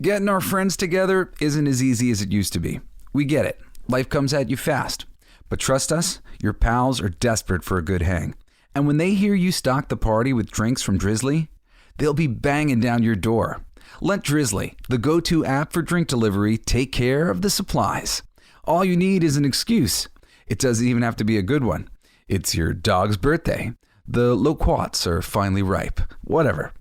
Getting our friends together isn't as easy as it used to be. We get it. Life comes at you fast. But trust us, your pals are desperate for a good hang. And when they hear you stock the party with drinks from Drizzly, they'll be banging down your door. Let Drizzly, the go-to app for drink delivery, take care of the supplies. All you need is an excuse. It doesn't even have to be a good one. It's your dog's birthday. The loquats are finally ripe. Whatever.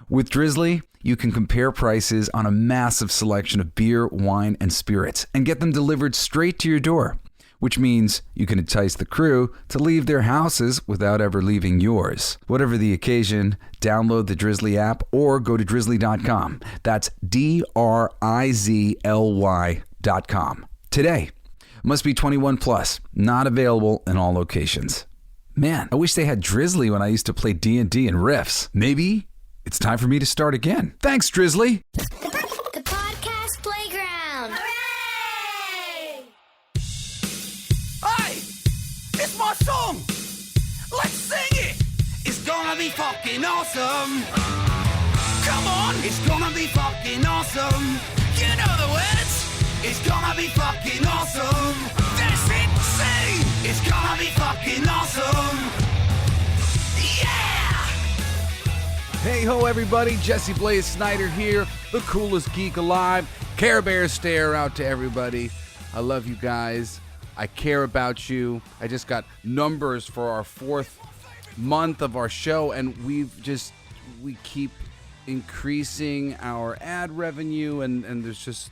With Drizzly, you can compare prices on a massive selection of beer, wine, and spirits and get them delivered straight to your door, which means you can entice the crew to leave their houses without ever leaving yours. Whatever the occasion, download the Drizzly app or go to drizzly.com. That's DRIZLY.com. Today. Must be 21 plus. Not available in all locations. Man, I wish they had Drizzly when I used to play D&D and Riffs. Maybe it's time for me to start again. Thanks, Drizzly. The podcast playground. Hooray! Hey, it's my song. Let's sing it. It's gonna be fucking awesome. Come on, it's gonna be fucking awesome. You know the words. It's gonna be fucking awesome. That's it, sing. It's gonna be fucking awesome. Yeah! Hey ho, everybody. Jesse Blaze Snyder here, the coolest geek alive. Care Bear stare out to everybody. I love you guys. I care about you. I just got numbers for our 4th month of our show, and we keep increasing our ad revenue, and there's just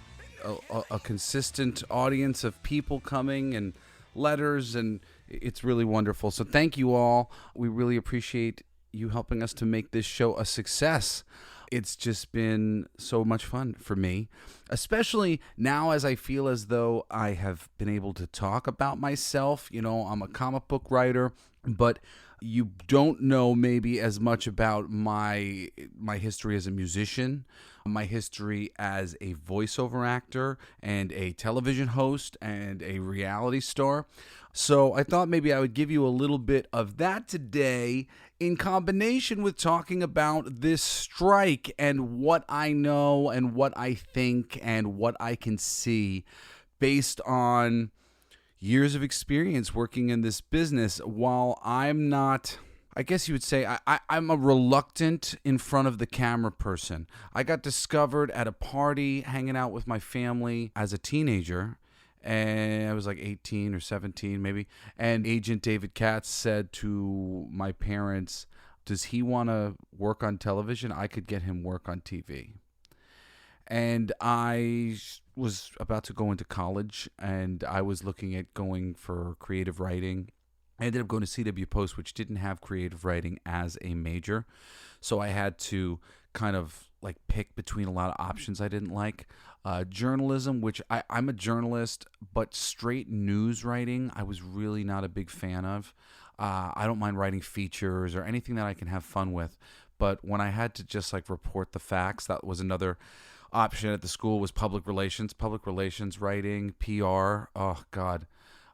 a consistent audience of people coming and letters, and it's really wonderful. So thank you all. We really appreciate you helping us to make this show a success. It's just been so much fun for me, especially now as I feel as though I have been able to talk about myself. You know, I'm a comic book writer, but you don't know maybe as much about my history as a musician, my history as a voiceover actor and a television host and a reality star. So I thought maybe I would give you a little bit of that today in combination with talking about this strike and what I know and what I think and what I can see based on years of experience working in this business. While I'm not, I guess you would say, I'm a reluctant in front of the camera person. I got discovered at a party hanging out with my family as a teenager, and I was like 18 or 17 maybe, and Agent David Katz said to my parents, does he want to work on television? I could get him work on TV. And I was about to go into college, and I was looking at going for creative writing. I ended up going to CW Post, which didn't have creative writing as a major. So I had to kind of like pick between a lot of options I didn't like. Journalism, which I'm a journalist, but straight news writing, I was really not a big fan of. I don't mind writing features or anything that I can have fun with. But when I had to just like report the facts, that was another option at the school, was public relations writing, PR. Oh, God,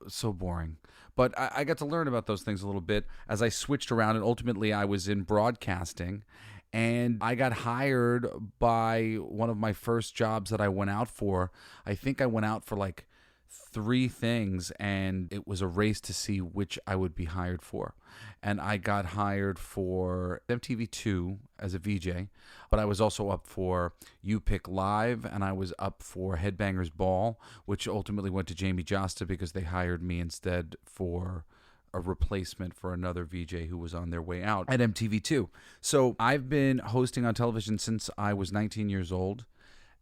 so boring. But I got to learn about those things a little bit as I switched around, and ultimately I was in broadcasting, and I got hired by one of my first jobs that I went out for. I think I went out for like 3 things, and it was a race to see which I would be hired for. And I got hired for MTV2 as a VJ, but I was also up for You Pick Live, and I was up for Headbangers Ball, which ultimately went to Jamie Josta because they hired me instead for a replacement for another VJ who was on their way out at MTV2. So I've been hosting on television since I was 19 years old.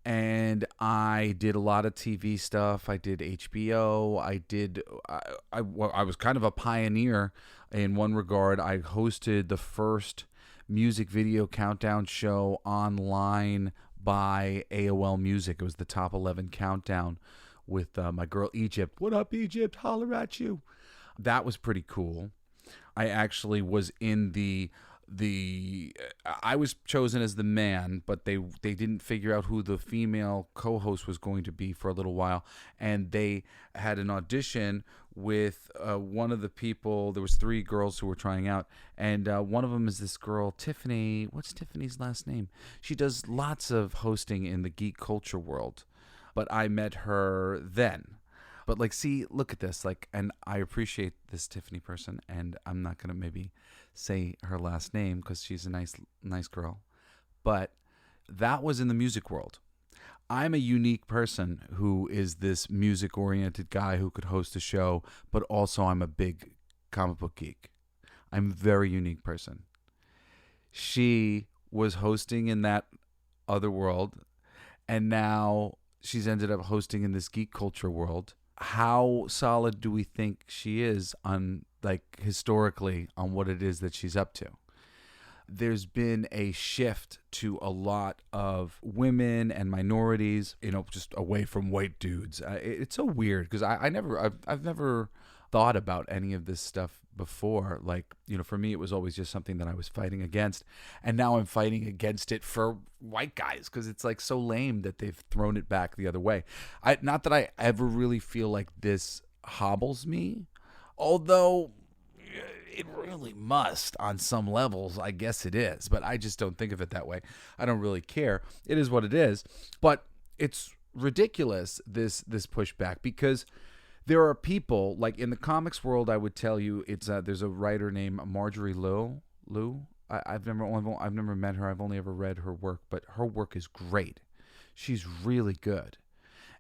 And I did a lot of TV stuff. I did HBO. I was kind of a pioneer in one regard. I hosted the first music video countdown show online by AOL Music. It was the Top 11 Countdown with my girl Egypt. What up, Egypt? Holler at you. That was pretty cool. I actually was in the I was chosen as the man, but they didn't figure out who the female co-host was going to be for a little while, and they had an audition with one of the people. There was 3 girls who were trying out, and one of them is this girl Tiffany. What's Tiffany's last name? She does lots of hosting in the geek culture world, but I met her then. But like, see, look at this. Like, and I appreciate this Tiffany person, and I'm not gonna maybe say her last name because she's a nice girl. But that was in the music world. I'm a unique person who is this music-oriented guy who could host a show, but also I'm a big comic book geek. I'm a very unique person. She was hosting in that other world, and now she's ended up hosting in this geek culture world. How solid do we think she is on, like, historically on what it is that she's up to? There's been a shift to a lot of women and minorities, just away from white dudes. It's so weird because I've never thought about any of this stuff before. Like, for me, it was always just something that I was fighting against. And now I'm fighting against it for white guys because it's like so lame that they've thrown it back the other way. Not that I ever really feel like this hobbles me, although it really must on some levels. I guess it is, but I just don't think of it that way. I don't really care. It is what it is. But it's ridiculous, this pushback, because there are people, like in the comics world, I would tell you, it's there's a writer named Marjorie Liu. I've never met her. I've only ever read her work, but her work is great. She's really good.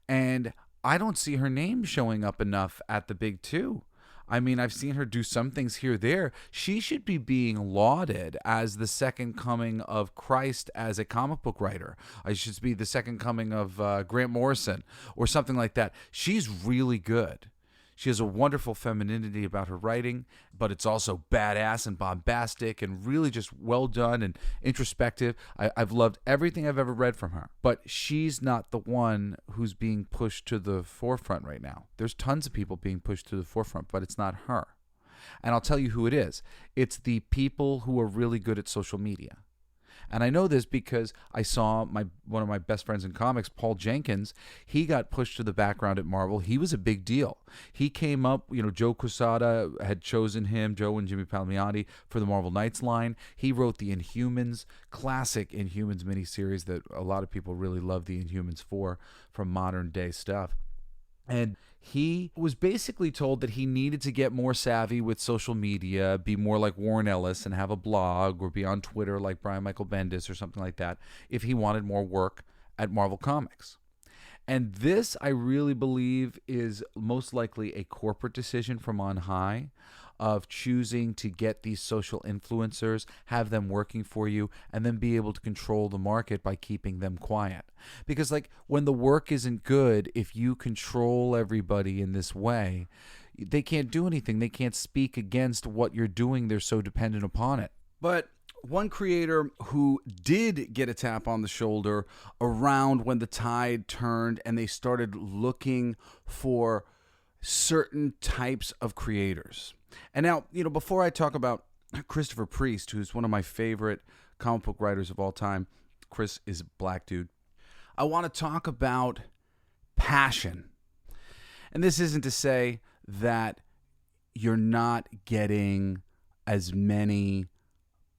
And I don't see her name showing up enough at the big 2. I mean, I've seen her do some things here or there. She should be being lauded as the second coming of Christ as a comic book writer. I should be the second coming of Grant Morrison or something like that. She's really good. She has a wonderful femininity about her writing, but it's also badass and bombastic and really just well done and introspective. I've loved everything I've ever read from her, but she's not the one who's being pushed to the forefront right now. There's tons of people being pushed to the forefront, but it's not her. And I'll tell you who it is. It's the people who are really good at social media. And I know this because I saw one of my best friends in comics, Paul Jenkins. He got pushed to the background at Marvel. He was a big deal. He came up, Joe Quesada had chosen him, Joe and Jimmy Palmiotti, for the Marvel Knights line. He wrote the Inhumans, classic Inhumans miniseries that a lot of people really love the Inhumans for, from modern day stuff. And he was basically told that he needed to get more savvy with social media, be more like Warren Ellis and have a blog, or be on Twitter like Brian Michael Bendis or something like that, if he wanted more work at Marvel Comics. And this, I really believe, is most likely a corporate decision from on high, of choosing to get these social influencers, have them working for you, and then be able to control the market by keeping them quiet. Because, like, when the work isn't good, if you control everybody in this way, they can't do anything. They can't speak against what you're doing. They're so dependent upon it. But one creator who did get a tap on the shoulder around when the tide turned and they started looking for certain types of creators. And now, before I talk about Christopher Priest, who's one of my favorite comic book writers of all time, Chris is a black dude, I want to talk about passion. And this isn't to say that you're not getting as many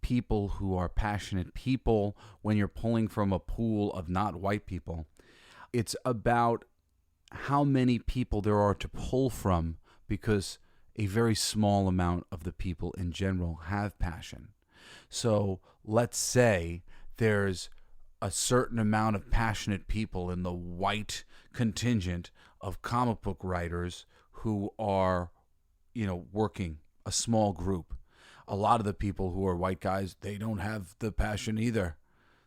people who are passionate people when you're pulling from a pool of not white people. It's about how many people there are to pull from, because a very small amount of the people in general have passion. So let's say there's a certain amount of passionate people in the white contingent of comic book writers who are, working a small group. A lot of the people who are white guys, they don't have the passion either.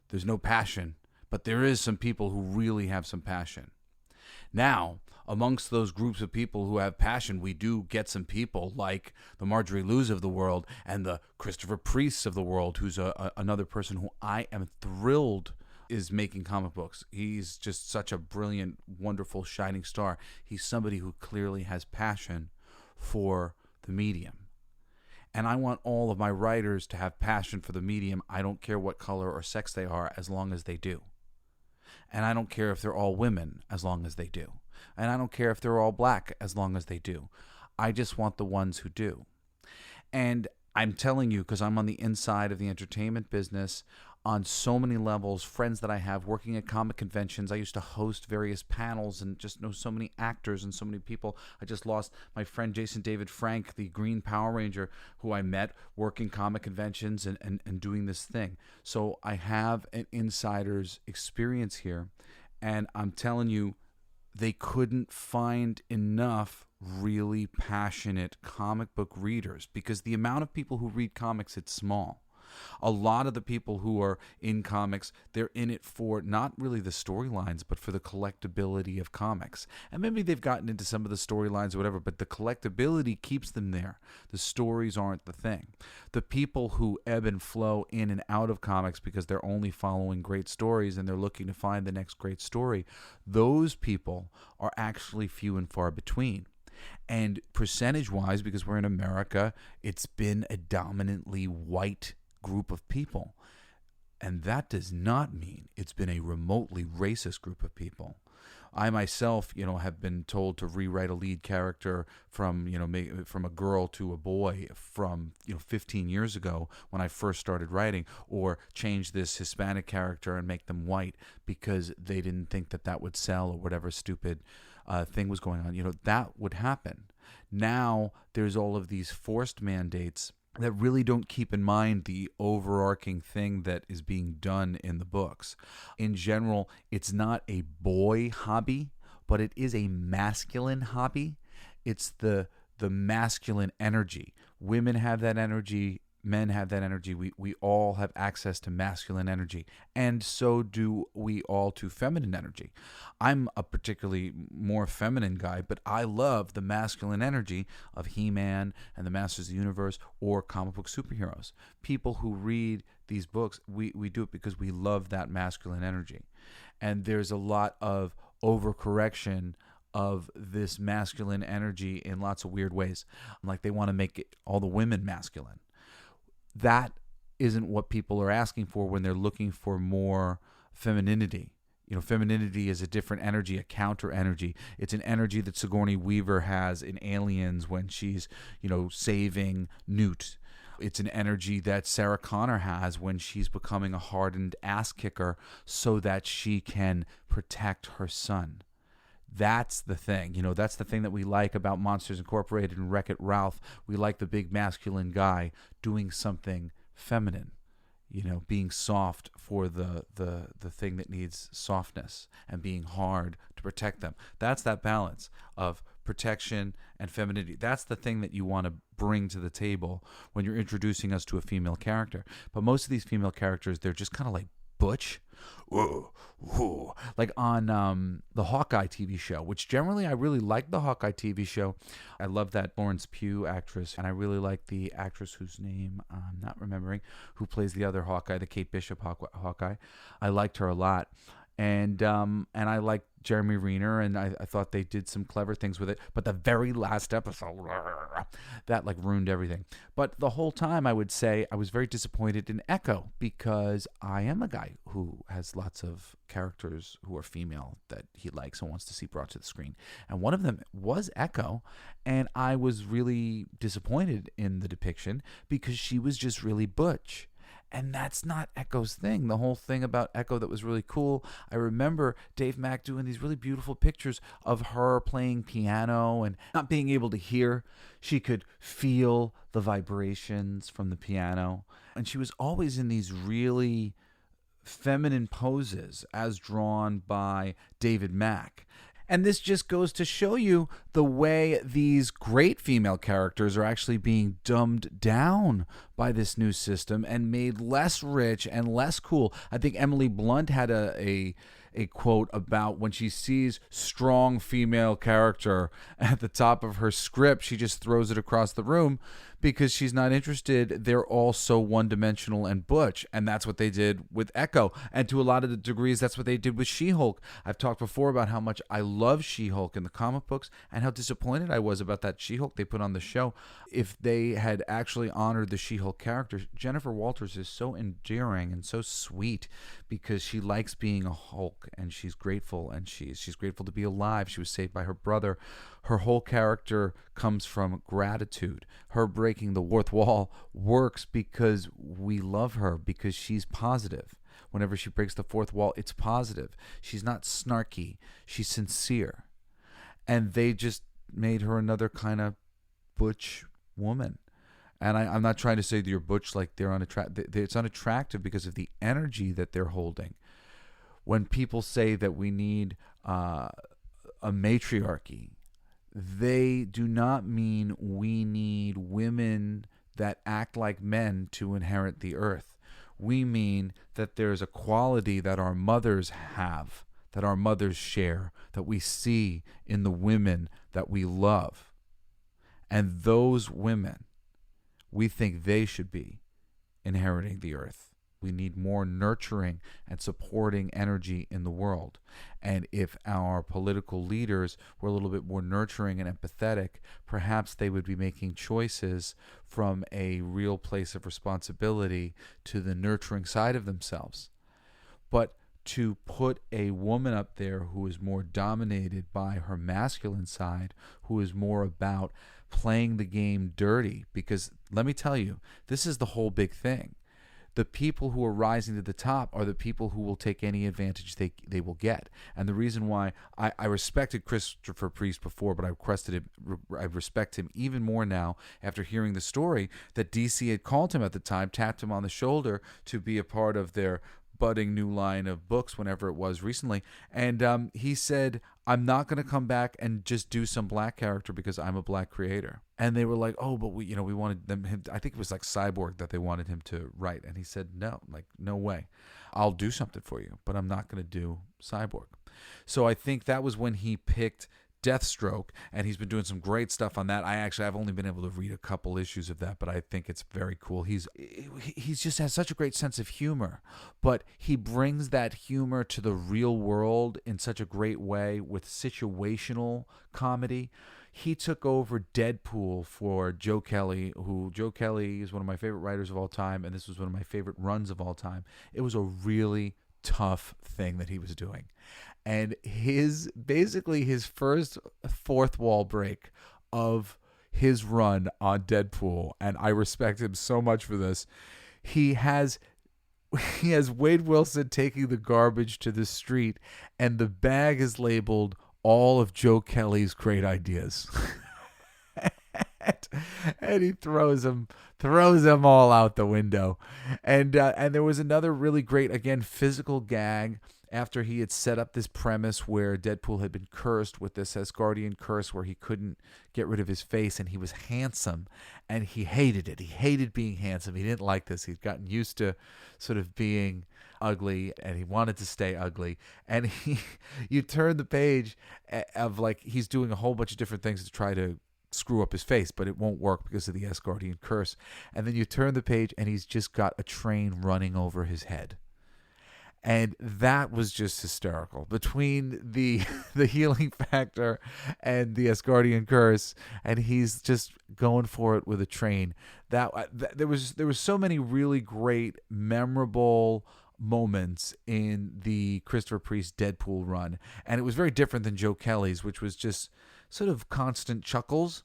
There's no passion, but there is some people who really have some passion. Now, amongst those groups of people who have passion, we do get some people like the Marjorie Lius of the world and the Christopher Priests of the world, who's another person who I am thrilled is making comic books. He's just such a brilliant, wonderful, shining star. He's somebody who clearly has passion for the medium. And I want all of my writers to have passion for the medium. I don't care what color or sex they are as long as they do. And I don't care if they're all women as long as they do. And I don't care if they're all black as long as they do. I just want the ones who do. And I'm telling you, because I'm on the inside of the entertainment business on so many levels, friends that I have working at comic conventions. I used to host various panels and just know so many actors and so many people. I just lost my friend Jason David Frank, the Green Power Ranger, who I met working comic conventions and doing this thing. So I have an insider's experience here, and I'm telling you, they couldn't find enough really passionate comic book readers, because the amount of people who read comics, it's small. A lot of the people who are in comics, they're in it for not really the storylines, but for the collectability of comics. And maybe they've gotten into some of the storylines or whatever, but the collectability keeps them there. The stories aren't the thing. The people who ebb and flow in and out of comics because they're only following great stories and they're looking to find the next great story, those people are actually few and far between. And percentage-wise, because we're in America, it's been a dominantly white group of people. And that does not mean it's been a remotely racist group of people. I myself, have been told to rewrite a lead character from a girl to a boy from 15 years ago when I first started writing, or change this Hispanic character and make them white because they didn't think that would sell, or whatever stupid thing was going on. That would happen. Now there's all of these forced mandates that really don't keep in mind the overarching thing that is being done in the books. In general, it's not a boy hobby, but it is a masculine hobby. It's the masculine energy. Women have that energy. Men have that energy. We all have access to masculine energy, and so do we all to feminine energy. I'm a particularly more feminine guy, but I love the masculine energy of He-Man and the Masters of the Universe, or comic book superheroes. People who read these books, we do it because we love that masculine energy. And there's a lot of overcorrection of this masculine energy in lots of weird ways. Like they want to make all the women masculine. That isn't what people are asking for when they're looking for more femininity. Femininity is a different energy, a counter energy. It's an energy that Sigourney Weaver has in Aliens when she's, saving Newt. It's an energy that Sarah Connor has when she's becoming a hardened ass kicker so that she can protect her son. That's the thing. That's the thing that we like about Monsters Incorporated and Wreck-It Ralph. We like the big masculine guy doing something feminine, being soft for the thing that needs softness, and being hard to protect them. That's that balance of protection and femininity. That's the thing that you want to bring to the table when you're introducing us to a female character. But most of these female characters, they're just kind of like butch. Whoa, whoa. Like on the Hawkeye TV show, which generally I really like the Hawkeye TV show. I love that Florence Pugh actress, and I really like the actress whose name I'm not remembering, who plays the other Hawkeye, the Kate Bishop Hawkeye. I liked her a lot. And I liked Jeremy Renner, and I thought they did some clever things with it. But the very last episode, that ruined everything. But the whole time, I would say I was very disappointed in Echo, because I am a guy who has lots of characters who are female that he likes and wants to see brought to the screen. And one of them was Echo, and I was really disappointed in the depiction because she was just really butch. And that's not Echo's thing. The whole thing about Echo that was really cool, I remember Dave Mack doing these really beautiful pictures of her playing piano and not being able to hear. She could feel the vibrations from the piano. And she was always in these really feminine poses as drawn by David Mack. And this just goes to show you the way these great female characters are actually being dumbed down by this new system and made less rich and less cool. I think Emily Blunt had a quote about when she sees strong female character at the top of her script, she just throws it across the room because she's not interested. They're all so one-dimensional and butch, and that's what they did with Echo. And to a lot of the degrees, that's what they did with She-Hulk. I've talked before about how much I love She-Hulk in the comic books and how disappointed I was about that She-Hulk they put on the show. If they had actually honored the She-Hulk character, Jennifer Walters is so endearing and so sweet because she likes being a Hulk, and she's grateful, and she's grateful to be alive. She was saved by her brother. Her whole character comes from gratitude. Her breaking the fourth wall works because we love her, because she's positive. Whenever she breaks the fourth wall, it's positive. She's not snarky. She's sincere. And they just made her another kind of butch woman. And I'm not trying to say that you're butch like they're unattractive. It's unattractive because of the energy that they're holding. When people say that we need a matriarchy, they do not mean we need women that act like men to inherit the earth. We mean that there's a quality that our mothers have, that our mothers share, that we see in the women that we love. And those women, we think they should be inheriting the earth. We need more nurturing and supporting energy in the world. And if our political leaders were a little bit more nurturing and empathetic, perhaps they would be making choices from a real place of responsibility to the nurturing side of themselves. But to put a woman up there who is more dominated by her masculine side, who is more about playing the game dirty, because let me tell you, this is the whole big thing. The people who are rising to the top are the people who will take any advantage they will get. And the reason why I respected Christopher Priest before, but I respect him even more now after hearing the story that DC had called him at the time, tapped him on the shoulder to be a part of their budding new line of books whenever it was recently. And he said, I'm not going to come back and just do some black character because I'm a black creator. And they were like, oh, but we wanted him. I think it was like Cyborg that they wanted him to write. And he said, no way. I'll do something for you, but I'm not going to do Cyborg. So I think that was when he picked Deathstroke, and he's been doing some great stuff on that. I've only been able to read a couple issues of that, but I think it's very cool. He's just has such a great sense of humor, but he brings that humor to the real world in such a great way with situational comedy. He took over Deadpool for Joe Kelly, who Joe Kelly is one of my favorite writers of all time, and this was one of my favorite runs of all time. It was a really tough thing that he was doing. And his first fourth wall break of his run on Deadpool, and I respect him so much for this, he has Wade Wilson taking the garbage to the street, and the bag is labeled all of Joe Kelly's great ideas. And he throws them all out the window. And there was another really great, again, physical gag after he had set up this premise where Deadpool had been cursed with this Asgardian curse where he couldn't get rid of his face, and he was handsome, and he hated it. He hated being handsome. He didn't like this. He'd gotten used to sort of being ugly, and he wanted to stay ugly. And you turn the page of like he's doing a whole bunch of different things to try to screw up his face, but it won't work because of the Asgardian curse. And then you turn the page, and he's just got a train running over his head. And that was just hysterical. Between the healing factor and the Asgardian curse, and he's just going for it with a train. That there was so many really great, memorable moments in the Christopher Priest Deadpool run, and it was very different than Joe Kelly's, which was just sort of constant chuckles.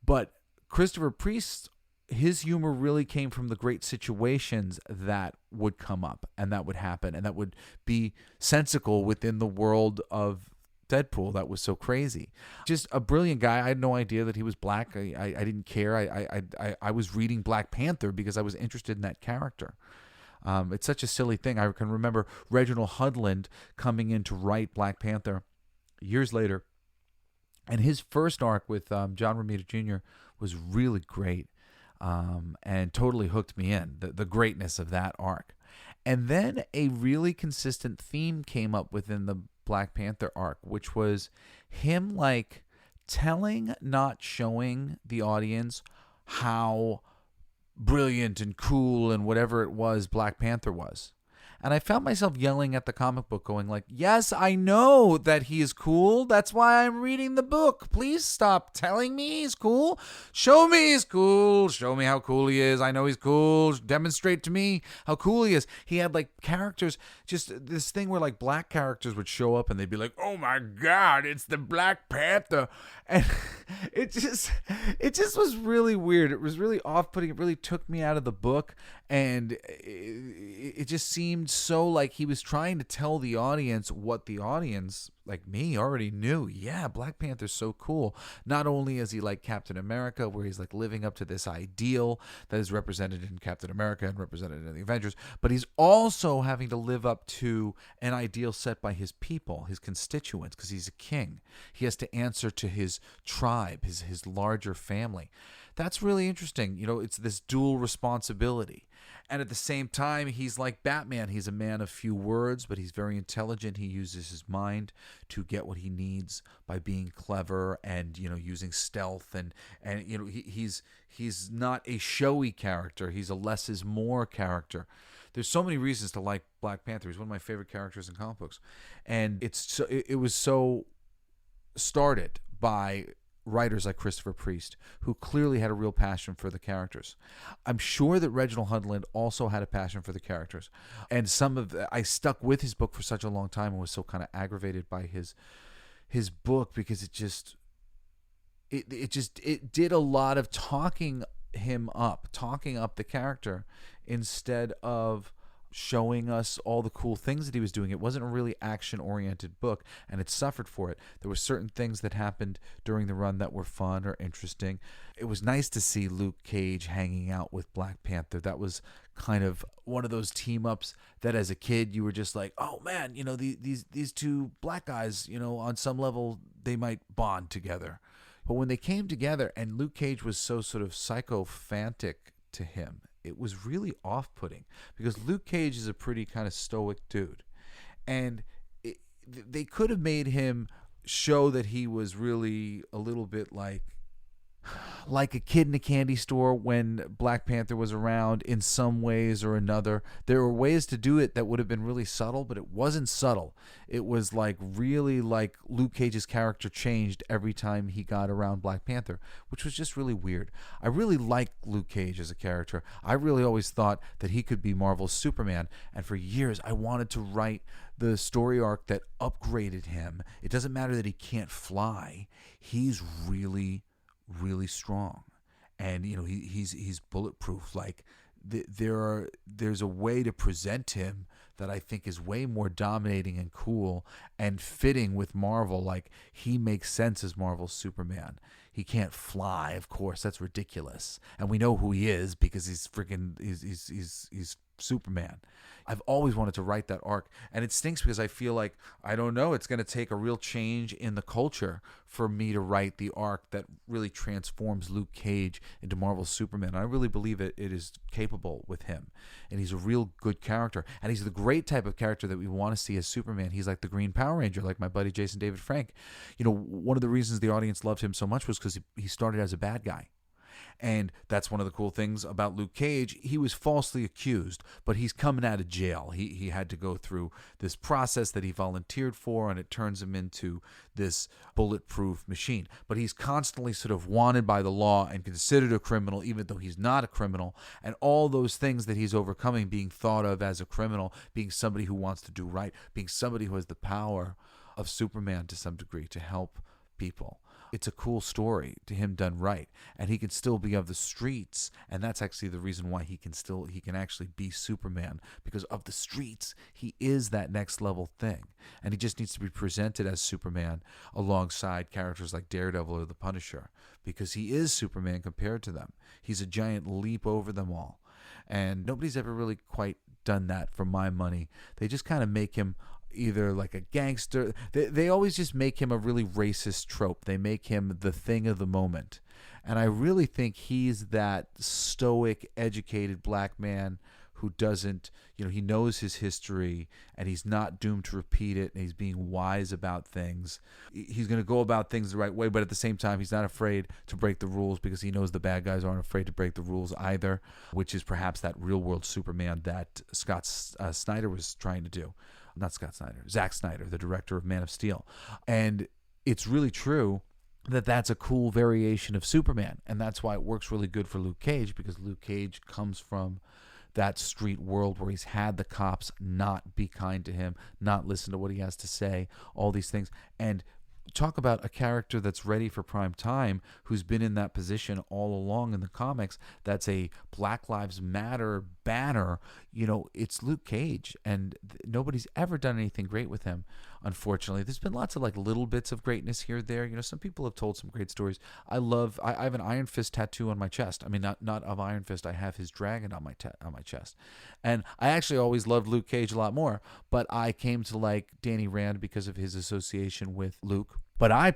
But Christopher Priest, his humor really came from the great situations that would come up and that would happen and that would be sensical within the world of Deadpool. That was so crazy. Just a brilliant guy. I had no idea that he was black. I didn't care. I was reading Black Panther because I was interested in that character. It's such a silly thing. I can remember Reginald Hudlin coming in to write Black Panther years later, and his first arc with John Romita Jr. was really great. And totally hooked me in, the greatness of that arc. And then a really consistent theme came up within the Black Panther arc, which was him like telling, not showing the audience how brilliant and cool and whatever it was Black Panther was. And I found myself yelling at the comic book going like, yes, I know that he is cool. That's why I'm reading the book. Please stop telling me he's cool. Show me he's cool. Show me how cool he is. I know he's cool. Demonstrate to me how cool he is. He had like characters, just this thing where like black characters would show up and they'd be like, oh my God, it's the Black Panther. And it just was really weird. It was really off-putting. It really took me out of the book. And it just seemed so like he was trying to tell the audience what the audience, like me, already knew. Yeah, Black Panther's so cool. Not only is he like Captain America, where he's like living up to this ideal that is represented in Captain America and represented in the Avengers, but he's also having to live up to an ideal set by his people, his constituents, because he's a king. He has to answer to his tribe, his larger family. That's really interesting. You know, it's this dual responsibility. And at the same time, he's like Batman. He's a man of few words, but he's very intelligent. He uses his mind to get what he needs by being clever and, you know, using stealth. And you know, he's not a showy character. He's a less is more character. There's so many reasons to like Black Panther. He's one of my favorite characters in comic books. And it was so started by writers like Christopher Priest, who clearly had a real passion for the characters. I'm sure that Reginald Hudlin also had a passion for the characters. And I stuck with his book for such a long time and was so kind of aggravated by his book because it did a lot of talking up the character instead of showing us all the cool things that he was doing. It wasn't a really action-oriented book, and it suffered for it. There were certain things that happened during the run that were fun or interesting. It was nice to see Luke Cage hanging out with Black Panther. That was kind of one of those team-ups that as a kid you were just like, oh man, you know, these two black guys, you know, on some level they might bond together. But when they came together and Luke Cage was so sort of sycophantic to him, it was really off-putting because Luke Cage is a pretty kind of stoic dude. And they could have made him show that he was really a little bit like a kid in a candy store when Black Panther was around in some ways or another. There were ways to do it that would have been really subtle, but it wasn't subtle. It was like really like Luke Cage's character changed every time he got around Black Panther, which was just really weird. I really liked Luke Cage as a character. I really always thought that he could be Marvel's Superman, and for years I wanted to write the story arc that upgraded him. It doesn't matter that he can't fly. He's really strong, and you know he's bulletproof. Like there's a way to present him that I think is way more dominating and cool and fitting with Marvel. Like he makes sense as Marvel's Superman. He can't fly, of course, that's ridiculous, and we know who he is because he's Superman. I've always wanted to write that arc, and it stinks because I feel like, I don't know, it's going to take a real change in the culture for me to write the arc that really transforms Luke Cage into Marvel's Superman. And I really believe it is capable with him, and he's a real good character, and he's the great type of character that we want to see as Superman. He's like the Green Power Ranger, like my buddy Jason David Frank. You know, one of the reasons the audience loved him so much was because he started as a bad guy. And that's one of the cool things about Luke Cage. He was falsely accused, but he's coming out of jail. He had to go through this process that he volunteered for, and it turns him into this bulletproof machine. But he's constantly sort of wanted by the law and considered a criminal, even though he's not a criminal. And all those things that he's overcoming, being thought of as a criminal, being somebody who wants to do right, being somebody who has the power of Superman to some degree to help people. It's a cool story to him done right, and he can still be of the streets, and that's actually the reason why he can actually be Superman, because of the streets. He is that next level thing, and he just needs to be presented as Superman alongside characters like Daredevil or the Punisher, because he is Superman compared to them. He's a giant leap over them all, and nobody's ever really quite done that for my money. They just kind of make him either like a gangster. They always just make him a really racist trope. They make him the thing of the moment. And I really think he's that stoic, educated black man who doesn't, he knows his history and he's not doomed to repeat it, and he's being wise about things. He's going to go about things the right way, but at the same time, he's not afraid to break the rules because he knows the bad guys aren't afraid to break the rules either, which is perhaps that real-world Superman that Scott Snyder was trying to do. Not Scott Snyder, Zack Snyder, the director of Man of Steel. And it's really true that that's a cool variation of Superman, and that's why it works really good for Luke Cage, because Luke Cage comes from that street world where he's had the cops not be kind to him, not listen to what he has to say, all these things. And talk about a character that's ready for prime time, who's been in that position all along in the comics. That's a Black Lives Matter banner. It's Luke Cage, and nobody's ever done anything great with him, unfortunately. There's been lots of little bits of greatness here or there. Some people have told some great stories. I have an Iron Fist tattoo on my chest. I mean, not of Iron Fist. I have his dragon on my chest. And I actually always loved Luke Cage a lot more, but I came to like Danny Rand because of his association with Luke. But I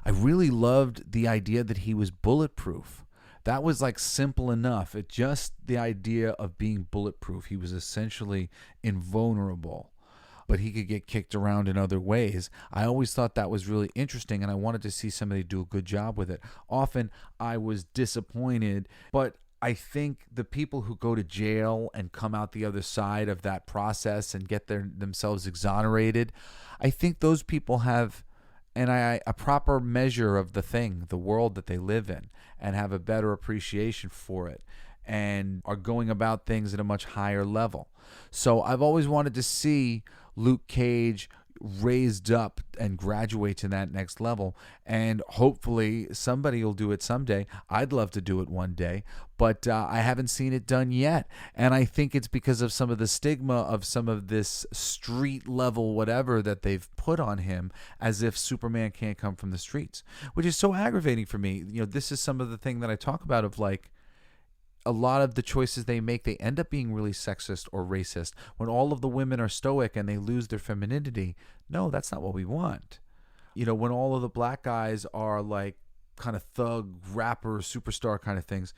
really loved the idea that he was bulletproof. That was simple enough. The idea of being bulletproof. He was essentially invulnerable, but he could get kicked around in other ways. I always thought that was really interesting, and I wanted to see somebody do a good job with it. Often I was disappointed, but I think the people who go to jail and come out the other side of that process and get themselves exonerated, I think those people have a proper measure of the world that they live in, and have a better appreciation for it, and are going about things at a much higher level. So I've always wanted to see Luke Cage raised up and graduate to that next level, and hopefully somebody will do it someday. I'd love to do it one day, but I haven't seen it done yet, and I think it's because of some of the stigma of some of this street level whatever that they've put on him, as if Superman can't come from the streets, which is so aggravating for me. This is some of the thing that I talk about of a lot of the choices they make, they end up being really sexist or racist. When all of the women are stoic and they lose their femininity, no, that's not what we want. When all of the black guys are kind of thug, rapper, superstar kind of things.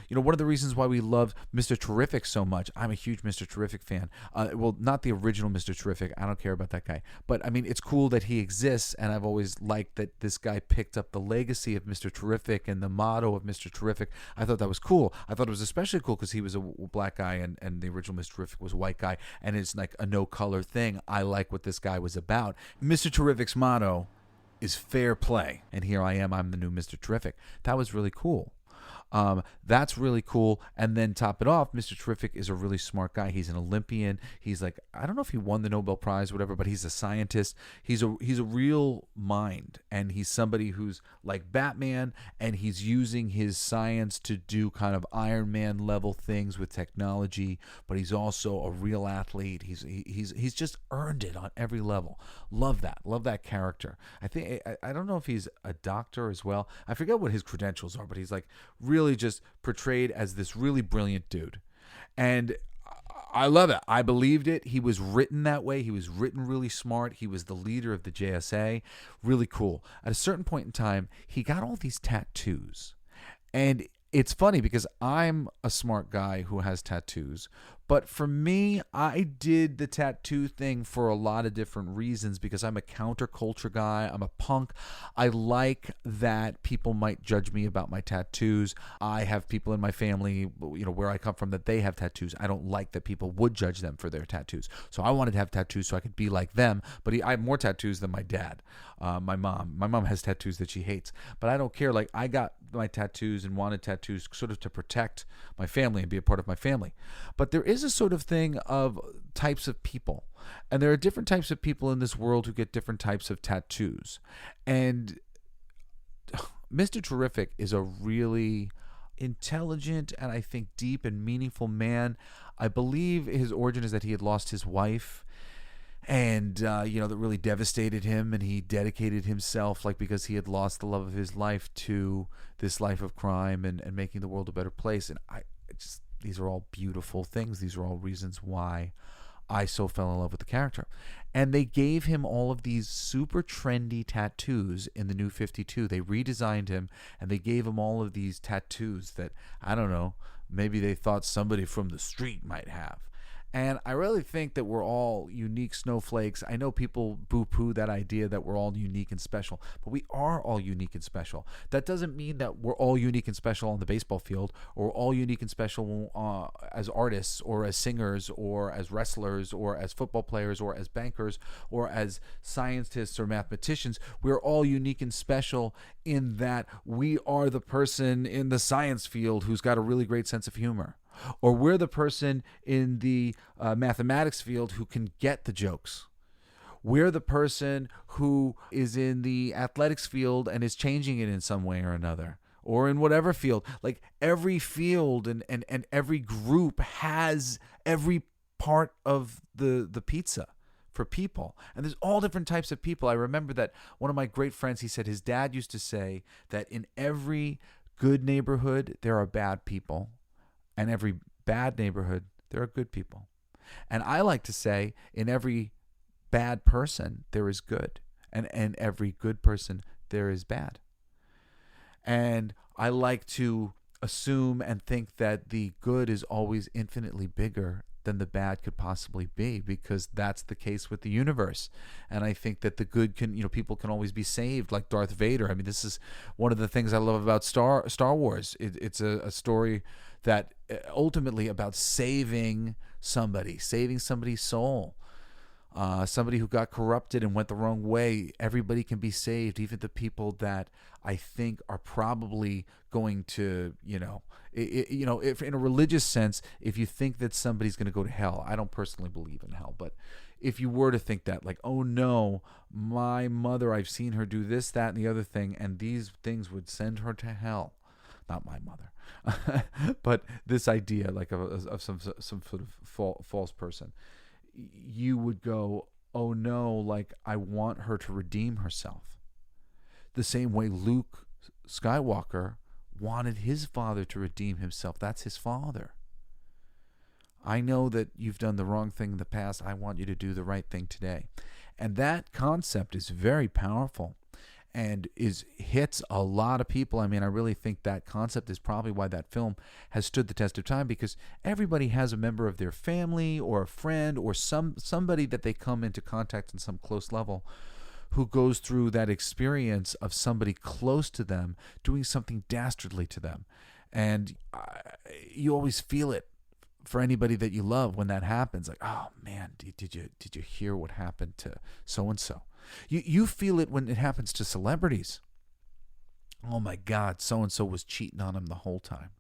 One of the reasons why we love Mr. Terrific so much, I'm a huge Mr. Terrific fan. Well, not the original Mr. Terrific. I don't care about that guy. But, I mean, it's cool that he exists, and I've always liked that this guy picked up the legacy of Mr. Terrific and the motto of Mr. Terrific. I thought that was cool. I thought it was especially cool because he was a black guy, and the original Mr. Terrific was a white guy, and it's a no-color thing. I like what this guy was about. Mr. Terrific's motto is fair play, and here I am, I'm the new Mr. Terrific. That was really cool. That's really cool. And then top it off, Mr. Terrific is a really smart guy. He's an Olympian. He's I don't know if he won the Nobel Prize, whatever, but he's a scientist. He's a real mind, and he's somebody who's like Batman, and he's using his science to do kind of Iron Man level things with technology, but he's also a real athlete. He's just earned it on every level. Love that character. I don't know if he's a doctor as well. I forget what his credentials are, but he's really just portrayed as this really brilliant dude. And I love it. I believed it. He was written that way. He was written really smart. He was the leader of the JSA. Really cool. At a certain point in time, he got all these tattoos. And it's funny because I'm a smart guy who has tattoos. But for me, I did the tattoo thing for a lot of different reasons because I'm a counterculture guy. I'm a punk. I like that people might judge me about my tattoos. I have people in my family, where I come from, that they have tattoos. I don't like that people would judge them for their tattoos. So I wanted to have tattoos so I could be like them. But I have more tattoos than my dad. My mom has tattoos that she hates. But I don't care. I got my tattoos and wanted tattoos sort of to protect my family and be a part of my family. But there is a sort of thing of types of people, and there are different types of people in this world who get different types of tattoos. And Mr. Terrific is a really intelligent and I think deep and meaningful man. I believe his origin is that he had lost his wife, and that really devastated him, and he dedicated himself because he had lost the love of his life to this life of crime and making the world a better place. And these are all beautiful things. These are all reasons why I so fell in love with the character. And they gave him all of these super trendy tattoos in the New 52. They redesigned him, and they gave him all of these tattoos that, I don't know, maybe they thought somebody from the street might have. And I really think that we're all unique snowflakes. I know people boo-poo that idea that we're all unique and special, but we are all unique and special. That doesn't mean that we're all unique and special on the baseball field, or all unique and special as artists, or as singers, or as wrestlers, or as football players, or as bankers, or as scientists or mathematicians. We're all unique and special in that we are the person in the science field who's got a really great sense of humor. Or we're the person in the mathematics field who can get the jokes. We're the person who is in the athletics field and is changing it in some way or another. Or in whatever field. Like every field and every group has every part of the pizza for people. And there's all different types of people. I remember that one of my great friends, he said his dad used to say that in every good neighborhood, there are bad people. And every bad neighborhood, there are good people. And I like to say, in every bad person, there is good. And every good person, there is bad. And I like to assume and think that the good is always infinitely bigger than the bad could possibly be, because that's the case with the universe. And I think that the good can, people can always be saved, like Darth Vader. I mean, this is one of the things I love about Star Wars. It's a story that ultimately about saving somebody's soul. Somebody who got corrupted and went the wrong way. Everybody can be saved, even the people that I think are probably going to, if in a religious sense, if you think that somebody's going to go to hell, I don't personally believe in hell, but if you were to think that, like, oh no, my mother, I've seen her do this, that, and the other thing, and these things would send her to hell. Not my mother, but this idea, like of some sort of false person, you would go, oh no, like I want her to redeem herself. The same way Luke Skywalker wanted his father to redeem himself. That's his father. I know that you've done the wrong thing in the past. I want you to do the right thing today. And that concept is very powerful and hits a lot of people. I mean, I really think that concept is probably why that film has stood the test of time, because everybody has a member of their family or a friend or somebody that they come into contact on some close level who goes through that experience of somebody close to them doing something dastardly to them. And you always feel it for anybody that you love when that happens. Like, oh man, did you hear what happened to so-and-so? You feel it when it happens to celebrities. Oh my God, so-and-so was cheating on him the whole time.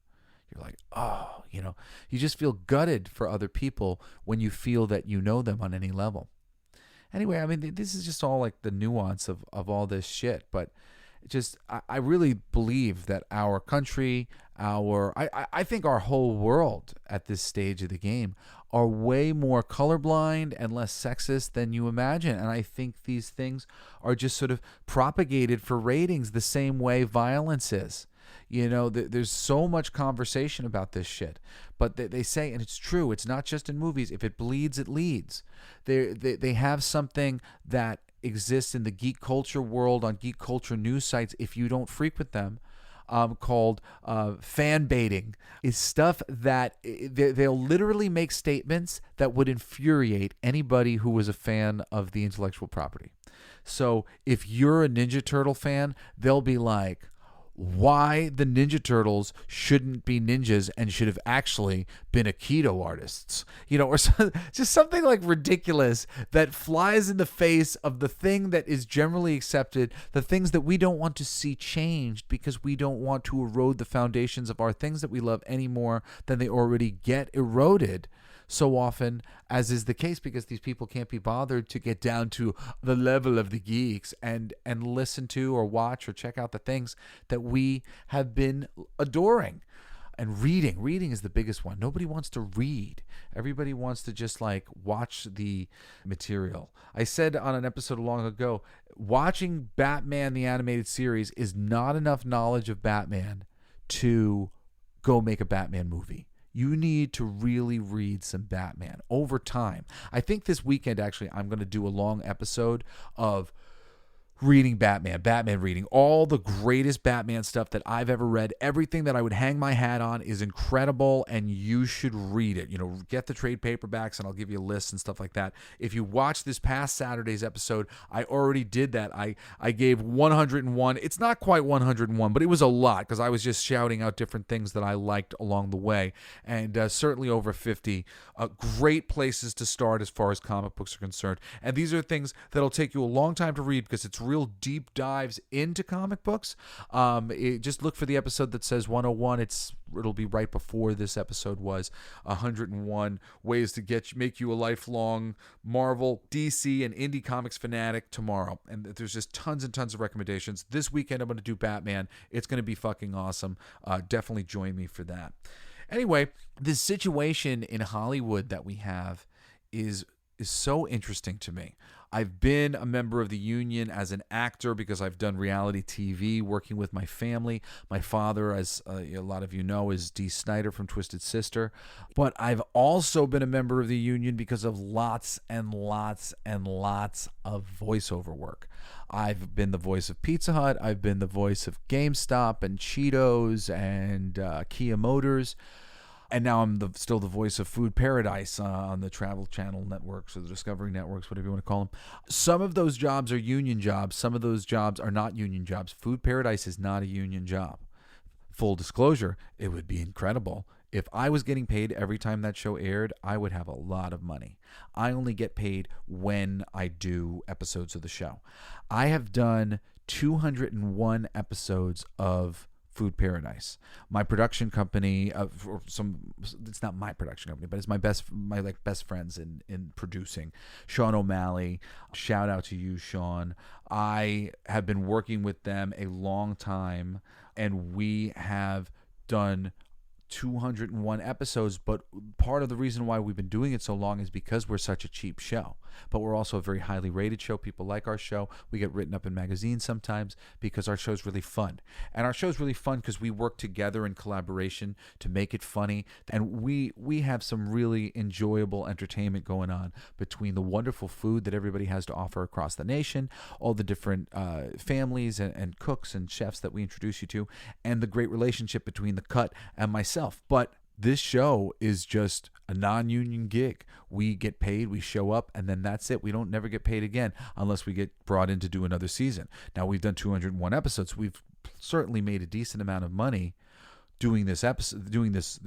You're like, oh, you just feel gutted for other people when you feel that you know them on any level. Anyway, I mean, this is just all like the nuance of all this shit. But I really believe that our country, I think our whole world at this stage of the game are way more colorblind and less sexist than you imagine. And I think these things are just sort of propagated for ratings the same way violence is. There's so much conversation about this shit, but they say, and it's true, it's not just in movies. If it bleeds, it leads. They have something that exists in the geek culture world on geek culture news sites, if you don't frequent them, called fan baiting. Is stuff that they'll literally make statements that would infuriate anybody who was a fan of the intellectual property. So if you're a Ninja Turtle fan, they'll be like, why the Ninja Turtles shouldn't be ninjas and should have actually been Aikido artists, or just something like ridiculous that flies in the face of the thing that is generally accepted, the things that we don't want to see changed because we don't want to erode the foundations of our things that we love any more than they already get eroded so often, as is the case, because these people can't be bothered to get down to the level of the geeks and listen to or watch or check out the things that we have been adoring. And reading is the biggest one. Nobody wants to read. Everybody wants to just like watch the material. I said on an episode long ago, watching Batman the animated series is not enough knowledge of Batman to go make a Batman movie. You need to really read some Batman over time. I think this weekend, actually, I'm going to do a long episode of reading Batman reading, all the greatest Batman stuff that I've ever read. Everything that I would hang my hat on is incredible, and you should read it. Get the trade paperbacks, and I'll give you a list and stuff like that. If you watch this past Saturday's episode, I already did that. I gave 101. It's not quite 101, but it was a lot because I was just shouting out different things that I liked along the way, and certainly over 50. Great places to start as far as comic books are concerned. And these are things that'll take you a long time to read because it's real deep dives into comic books. Just look for the episode that says 101. It'll be right before this episode was 101 ways to make you a lifelong Marvel, DC, and indie comics fanatic tomorrow. And there's just tons and tons of recommendations. This weekend I'm going to do Batman. It's going to be fucking awesome. Definitely join me for that. Anyway, this situation in Hollywood that we have is so interesting to me. I've been a member of the union as an actor because I've done reality TV working with my family. My father, as a lot of you know, is Dee Snider from Twisted Sister. But I've also been a member of the union because of lots and lots and lots of voiceover work. I've been the voice of Pizza Hut. I've been the voice of GameStop and Cheetos and Kia Motors. And now I'm still the voice of Food Paradise on the Travel Channel networks or the Discovery networks, whatever you want to call them. Some of those jobs are union jobs. Some of those jobs are not union jobs. Food Paradise is not a union job. Full disclosure, it would be incredible. If I was getting paid every time that show aired, I would have a lot of money. I only get paid when I do episodes of the show. I have done 201 episodes of Food Paradise. My production company, it's not my production company, but it's my best friends in producing. Sean O'Malley, shout out to you, Sean. I have been working with them a long time, and we have done 201 episodes, but part of the reason why we've been doing it so long is because we're such a cheap show. But we're also a very highly rated show. People like our show. We get written up in magazines sometimes because our show's really fun. And our show's really fun because we work together in collaboration to make it funny. And we have some really enjoyable entertainment going on between the wonderful food that everybody has to offer across the nation, all the different families and cooks and chefs that we introduce you to, and the great relationship between the cut and myself. But this show is just a non-union gig. We get paid, we show up, and then that's it. We don't never get paid again unless we get brought in to do another season. Now, we've done 201 episodes. We've certainly made a decent amount of money doing this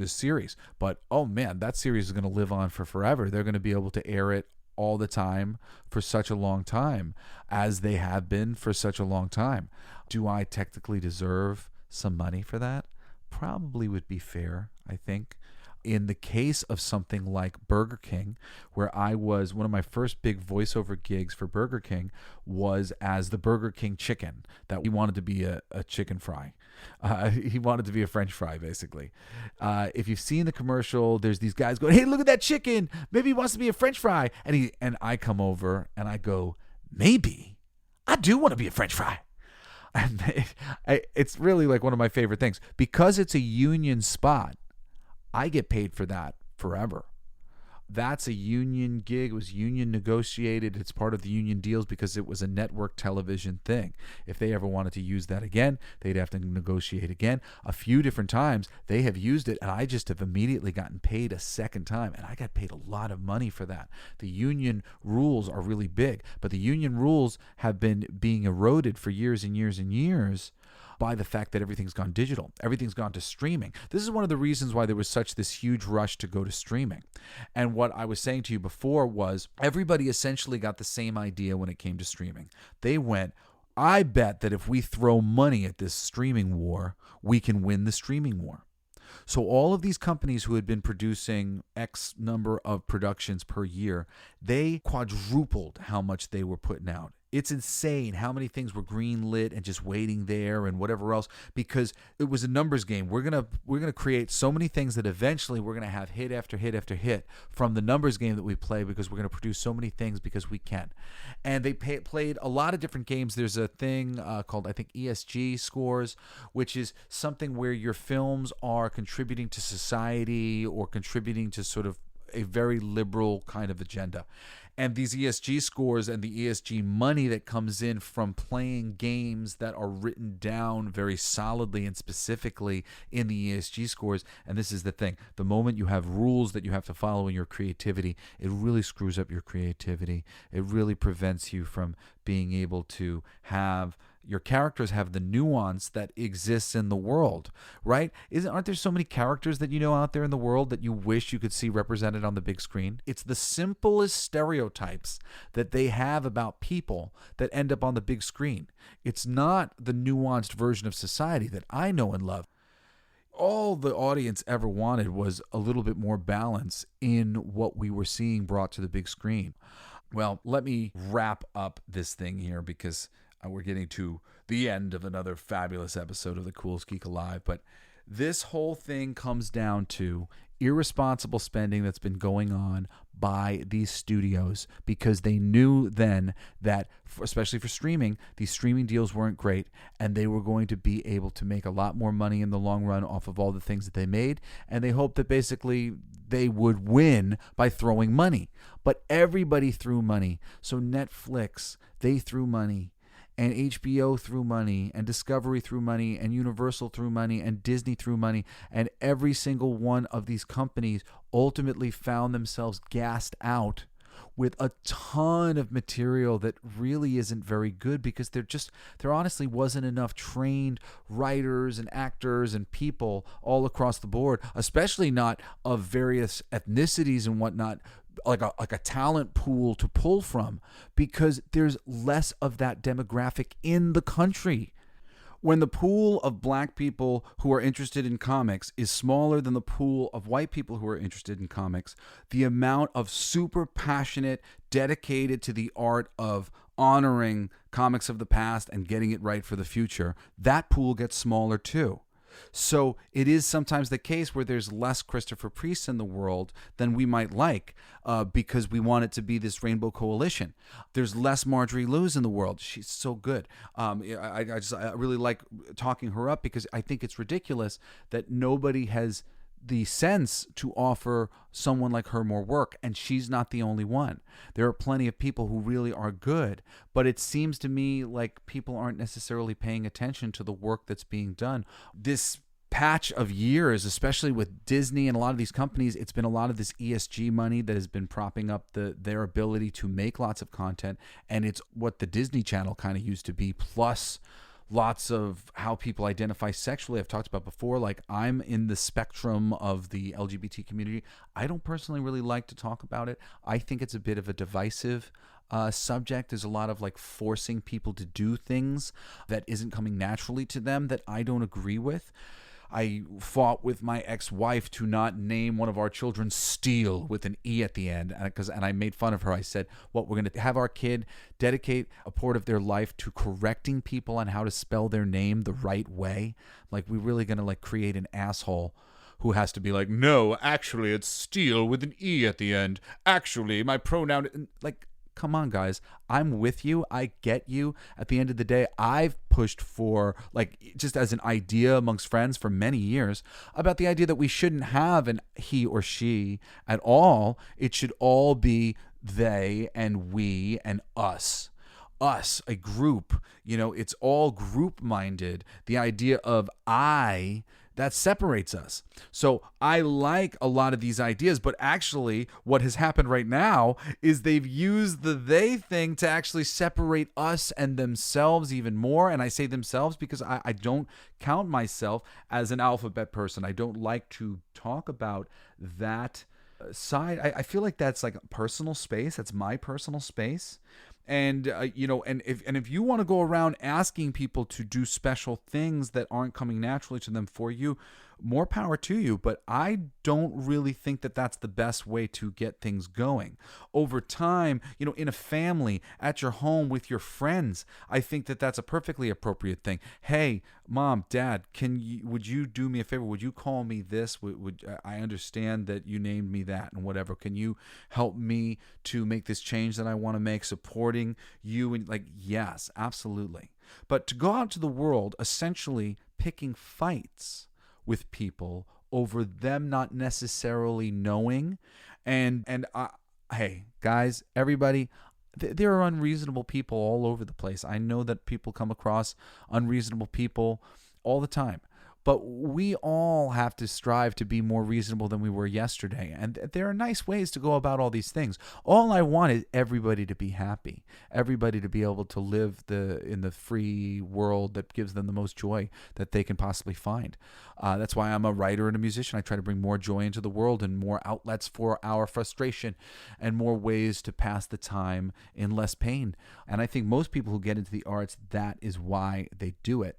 series. But, oh man, that series is going to live on for forever. They're going to be able to air it all the time for such a long time, as they have been for such a long time. Do I technically deserve some money for that? Probably would be fair, I think. In the case of something like Burger King, where I was, one of my first big voiceover gigs for Burger King was as the Burger King chicken, that he wanted to be a chicken fry. He wanted to be a French fry, basically. If you've seen the commercial, there's these guys going, "Hey, look at that chicken. Maybe he wants to be a French fry." And I come over and I go, "Maybe I do want to be a French fry." And it's really like one of my favorite things. Because it's a union spot, I get paid for that forever. That's a union gig. It was union negotiated. It's part of the union deals because it was a network television thing. If they ever wanted to use that again, they'd have to negotiate again. A few different times they have used it, and I just have immediately gotten paid a second time, and I got paid a lot of money for that. The union rules are really big, but the union rules have been being eroded for years and years and years by the fact that everything's gone digital. Everything's gone to streaming. This is one of the reasons why there was such this huge rush to go to streaming. And what I was saying to you before was everybody essentially got the same idea when it came to streaming. They went, I bet that if we throw money at this streaming war, we can win the streaming war. So all of these companies who had been producing X number of productions per year, they quadrupled how much they were putting out. It's insane how many things were green-lit and just waiting there and whatever else, because it was a numbers game. We're gonna create so many things that eventually we're gonna have hit after hit after hit from the numbers game that we play, because we're gonna produce so many things because we can. And they played a lot of different games. There's a thing called, I think, ESG scores, which is something where your films are contributing to society or contributing to sort of a very liberal kind of agenda. And these ESG scores and the ESG money that comes in from playing games that are written down very solidly and specifically in the ESG scores. And this is the thing. The moment you have rules that you have to follow in your creativity, it really screws up your creativity. It really prevents you from being able to have your characters have the nuance that exists in the world, right? Aren't there so many characters that you know out there in the world that you wish you could see represented on the big screen? It's the simplest stereotypes that they have about people that end up on the big screen. It's not the nuanced version of society that I know and love. All the audience ever wanted was a little bit more balance in what we were seeing brought to the big screen. Well, let me wrap up this thing here because we're getting to the end of another fabulous episode of the Coolest Geek Alive. But this whole thing comes down to irresponsible spending that's been going on by these studios because they knew then that, especially for streaming, these streaming deals weren't great and they were going to be able to make a lot more money in the long run off of all the things that they made. And they hoped that basically they would win by throwing money. But everybody threw money. So Netflix, they threw money. And HBO threw money, and Discovery threw money, and Universal threw money, and Disney threw money, and every single one of these companies ultimately found themselves gassed out with a ton of material that really isn't very good because there honestly wasn't enough trained writers and actors and people all across the board, especially not of various ethnicities and whatnot, like a talent pool to pull from, because there's less of that demographic in the country. When the pool of black people who are interested in comics is smaller than the pool of white people who are interested in comics, the amount of super passionate, dedicated to the art of honoring comics of the past and getting it right for the future, that pool gets smaller too. So it is sometimes the case where there's less Christopher Priest in the world than we might like because we want it to be this rainbow coalition. There's less Marjorie Liu's in the world. She's so good. I really like talking her up because I think it's ridiculous that nobody has the sense to offer someone like her more work, and she's not the only one. There are plenty of people who really are good, but it seems to me like people aren't necessarily paying attention to the work that's being done. This patch of years, especially with Disney and a lot of these companies, it's been a lot of this ESG money that has been propping up their ability to make lots of content, and it's what the Disney Channel kind of used to be, plus lots of how people identify sexually. I've talked about before, like I'm in the spectrum of the LGBT community. I don't personally really like to talk about it. I think it's a bit of a divisive subject. There's a lot of like forcing people to do things that isn't coming naturally to them that I don't agree with. I fought with my ex-wife to not name one of our children Steele with an E at the end, and I made fun of her. I said, we're going to have our kid dedicate a part of their life to correcting people on how to spell their name the right way. Like, we're really going to like create an asshole who has to be like, no, actually, it's Steele with an E at the end. Actually, my pronoun, like, come on, guys. I'm with you. I get you. At the end of the day, I've pushed for, like, just as an idea amongst friends for many years about the idea that we shouldn't have an he or she at all. It should all be they and we and us. Us, a group. You know, it's all group-minded. The idea of I, that separates us. So I like a lot of these ideas, but actually what has happened right now is they've used the they thing to actually separate us and themselves even more. And I say themselves because I don't count myself as an alphabet person. I don't like to talk about that side. I feel like that's like personal space. That's my personal space. And if you want to go around asking people to do special things that aren't coming naturally to them for you, more power to you. But I don't really think that that's the best way to get things going. Over time, in a family, at your home, with your friends, I think that that's a perfectly appropriate thing. Hey, mom, dad, would you do me a favor? Would you call me this? Would I understand that you named me that and whatever? Can you help me to make this change that I want to make, supporting you? And yes, absolutely. But to go out to the world, essentially picking fights with people over them not necessarily knowing Hey, guys, everybody, there are unreasonable people all over the place. I know that people come across unreasonable people all the time. But we all have to strive to be more reasonable than we were yesterday. And there are nice ways to go about all these things. All I want is everybody to be happy, everybody to be able to live in the free world that gives them the most joy that they can possibly find. That's why I'm a writer and a musician. I try to bring more joy into the world and more outlets for our frustration and more ways to pass the time in less pain. And I think most people who get into the arts, that is why they do it.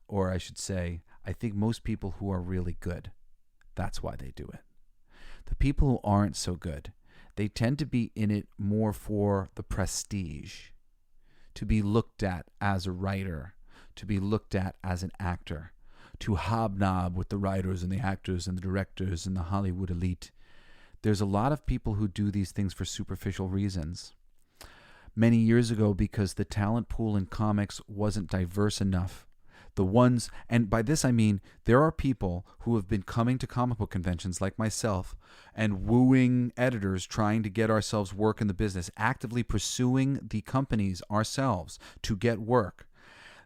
Or I should say, I think most people who are really good, that's why they do it. The people who aren't so good, they tend to be in it more for the prestige, to be looked at as a writer, to be looked at as an actor, to hobnob with the writers and the actors and the directors and the Hollywood elite. There's a lot of people who do these things for superficial reasons. Many years ago, because the talent pool in comics wasn't diverse enough, the ones, and by this I mean there are people who have been coming to comic book conventions like myself and wooing editors trying to get ourselves work in the business, actively pursuing the companies ourselves to get work,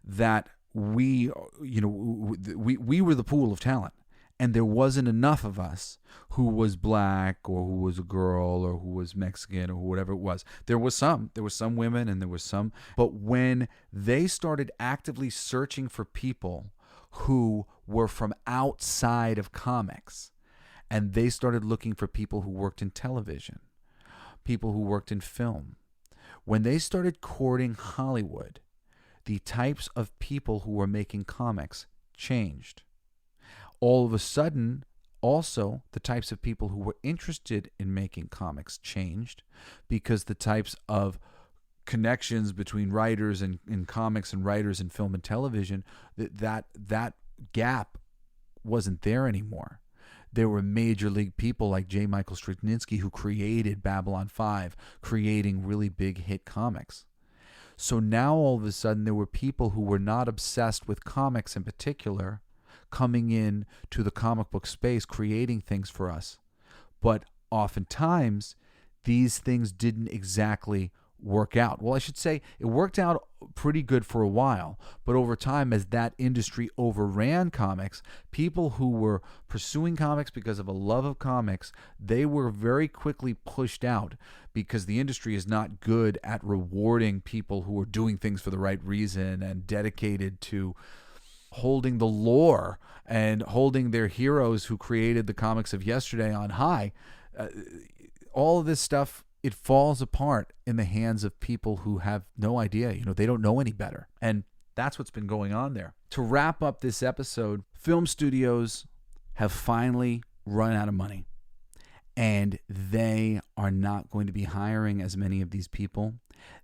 that we were the pool of talent. And there wasn't enough of us who was black or who was a girl or who was Mexican or whatever it was. There were some women and there was some. But when they started actively searching for people who were from outside of comics, and they started looking for people who worked in television, people who worked in film, when they started courting Hollywood, the types of people who were making comics changed. All of a sudden, also, the types of people who were interested in making comics changed, because the types of connections between writers in comics and writers in film and television, that gap wasn't there anymore. There were major league people like J. Michael Straczynski who created Babylon 5, creating really big hit comics. So now all of a sudden there were people who were not obsessed with comics in particular coming in to the comic book space, creating things for us. But oftentimes, these things didn't exactly work out. Well, I should say it worked out pretty good for a while, but over time, as that industry overran comics, people who were pursuing comics because of a love of comics, they were very quickly pushed out, because the industry is not good at rewarding people who are doing things for the right reason and dedicated to holding the lore and holding their heroes who created the comics of yesterday on high. All of this stuff, it falls apart in the hands of people who have no idea. They don't know any better. And that's what's been going on there. To wrap up this episode, film studios have finally run out of money, and they are not going to be hiring as many of these people.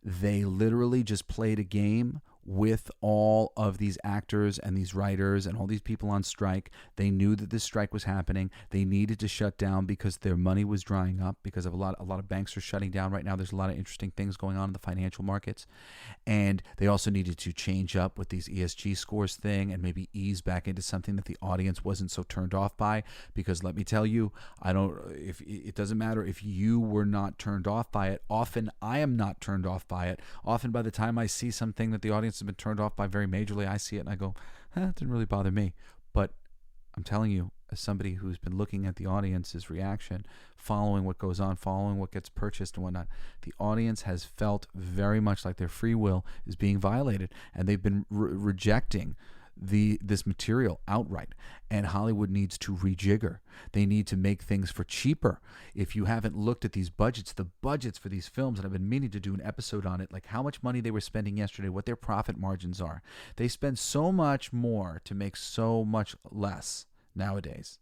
They literally just played a game with all of these actors and these writers and all these people on strike. They knew that this strike was happening. They needed to shut down because their money was drying up, because of a lot of banks are shutting down right now. There's a lot of interesting things going on in the financial markets. And they also needed to change up with these ESG scores thing and maybe ease back into something that the audience wasn't so turned off by, because let me tell you, it doesn't matter if you were not turned off by it. Often I am not turned off by it. Often by the time I see something that the audience has been turned off by very majorly, I see it and I go, it didn't really bother me. But I'm telling you, as somebody who's been looking at the audience's reaction, following what goes on, following what gets purchased and whatnot, the audience has felt very much like their free will is being violated, and they've been rejecting this material outright. And Hollywood needs to rejigger. They need to make things for cheaper. If you haven't looked at these budgets, the budgets for these films, and I've been meaning to do an episode on it, like how much money they were spending yesterday, what their profit margins are. They spend so much more to make so much less nowadays.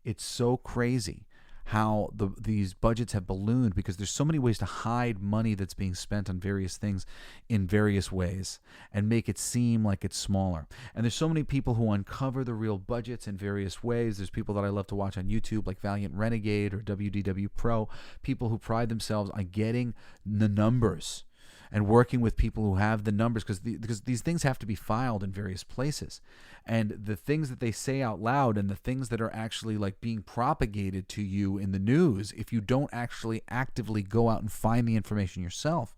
It's so crazy how these budgets have ballooned, because there's so many ways to hide money that's being spent on various things in various ways and make it seem like it's smaller. And there's so many people who uncover the real budgets in various ways. There's people that I love to watch on YouTube, like Valiant Renegade or WDW Pro, people who pride themselves on getting the numbers and working with people who have the numbers, because these things have to be filed in various places. And the things that they say out loud and the things that are actually like being propagated to you in the news, if you don't actually actively go out and find the information yourself,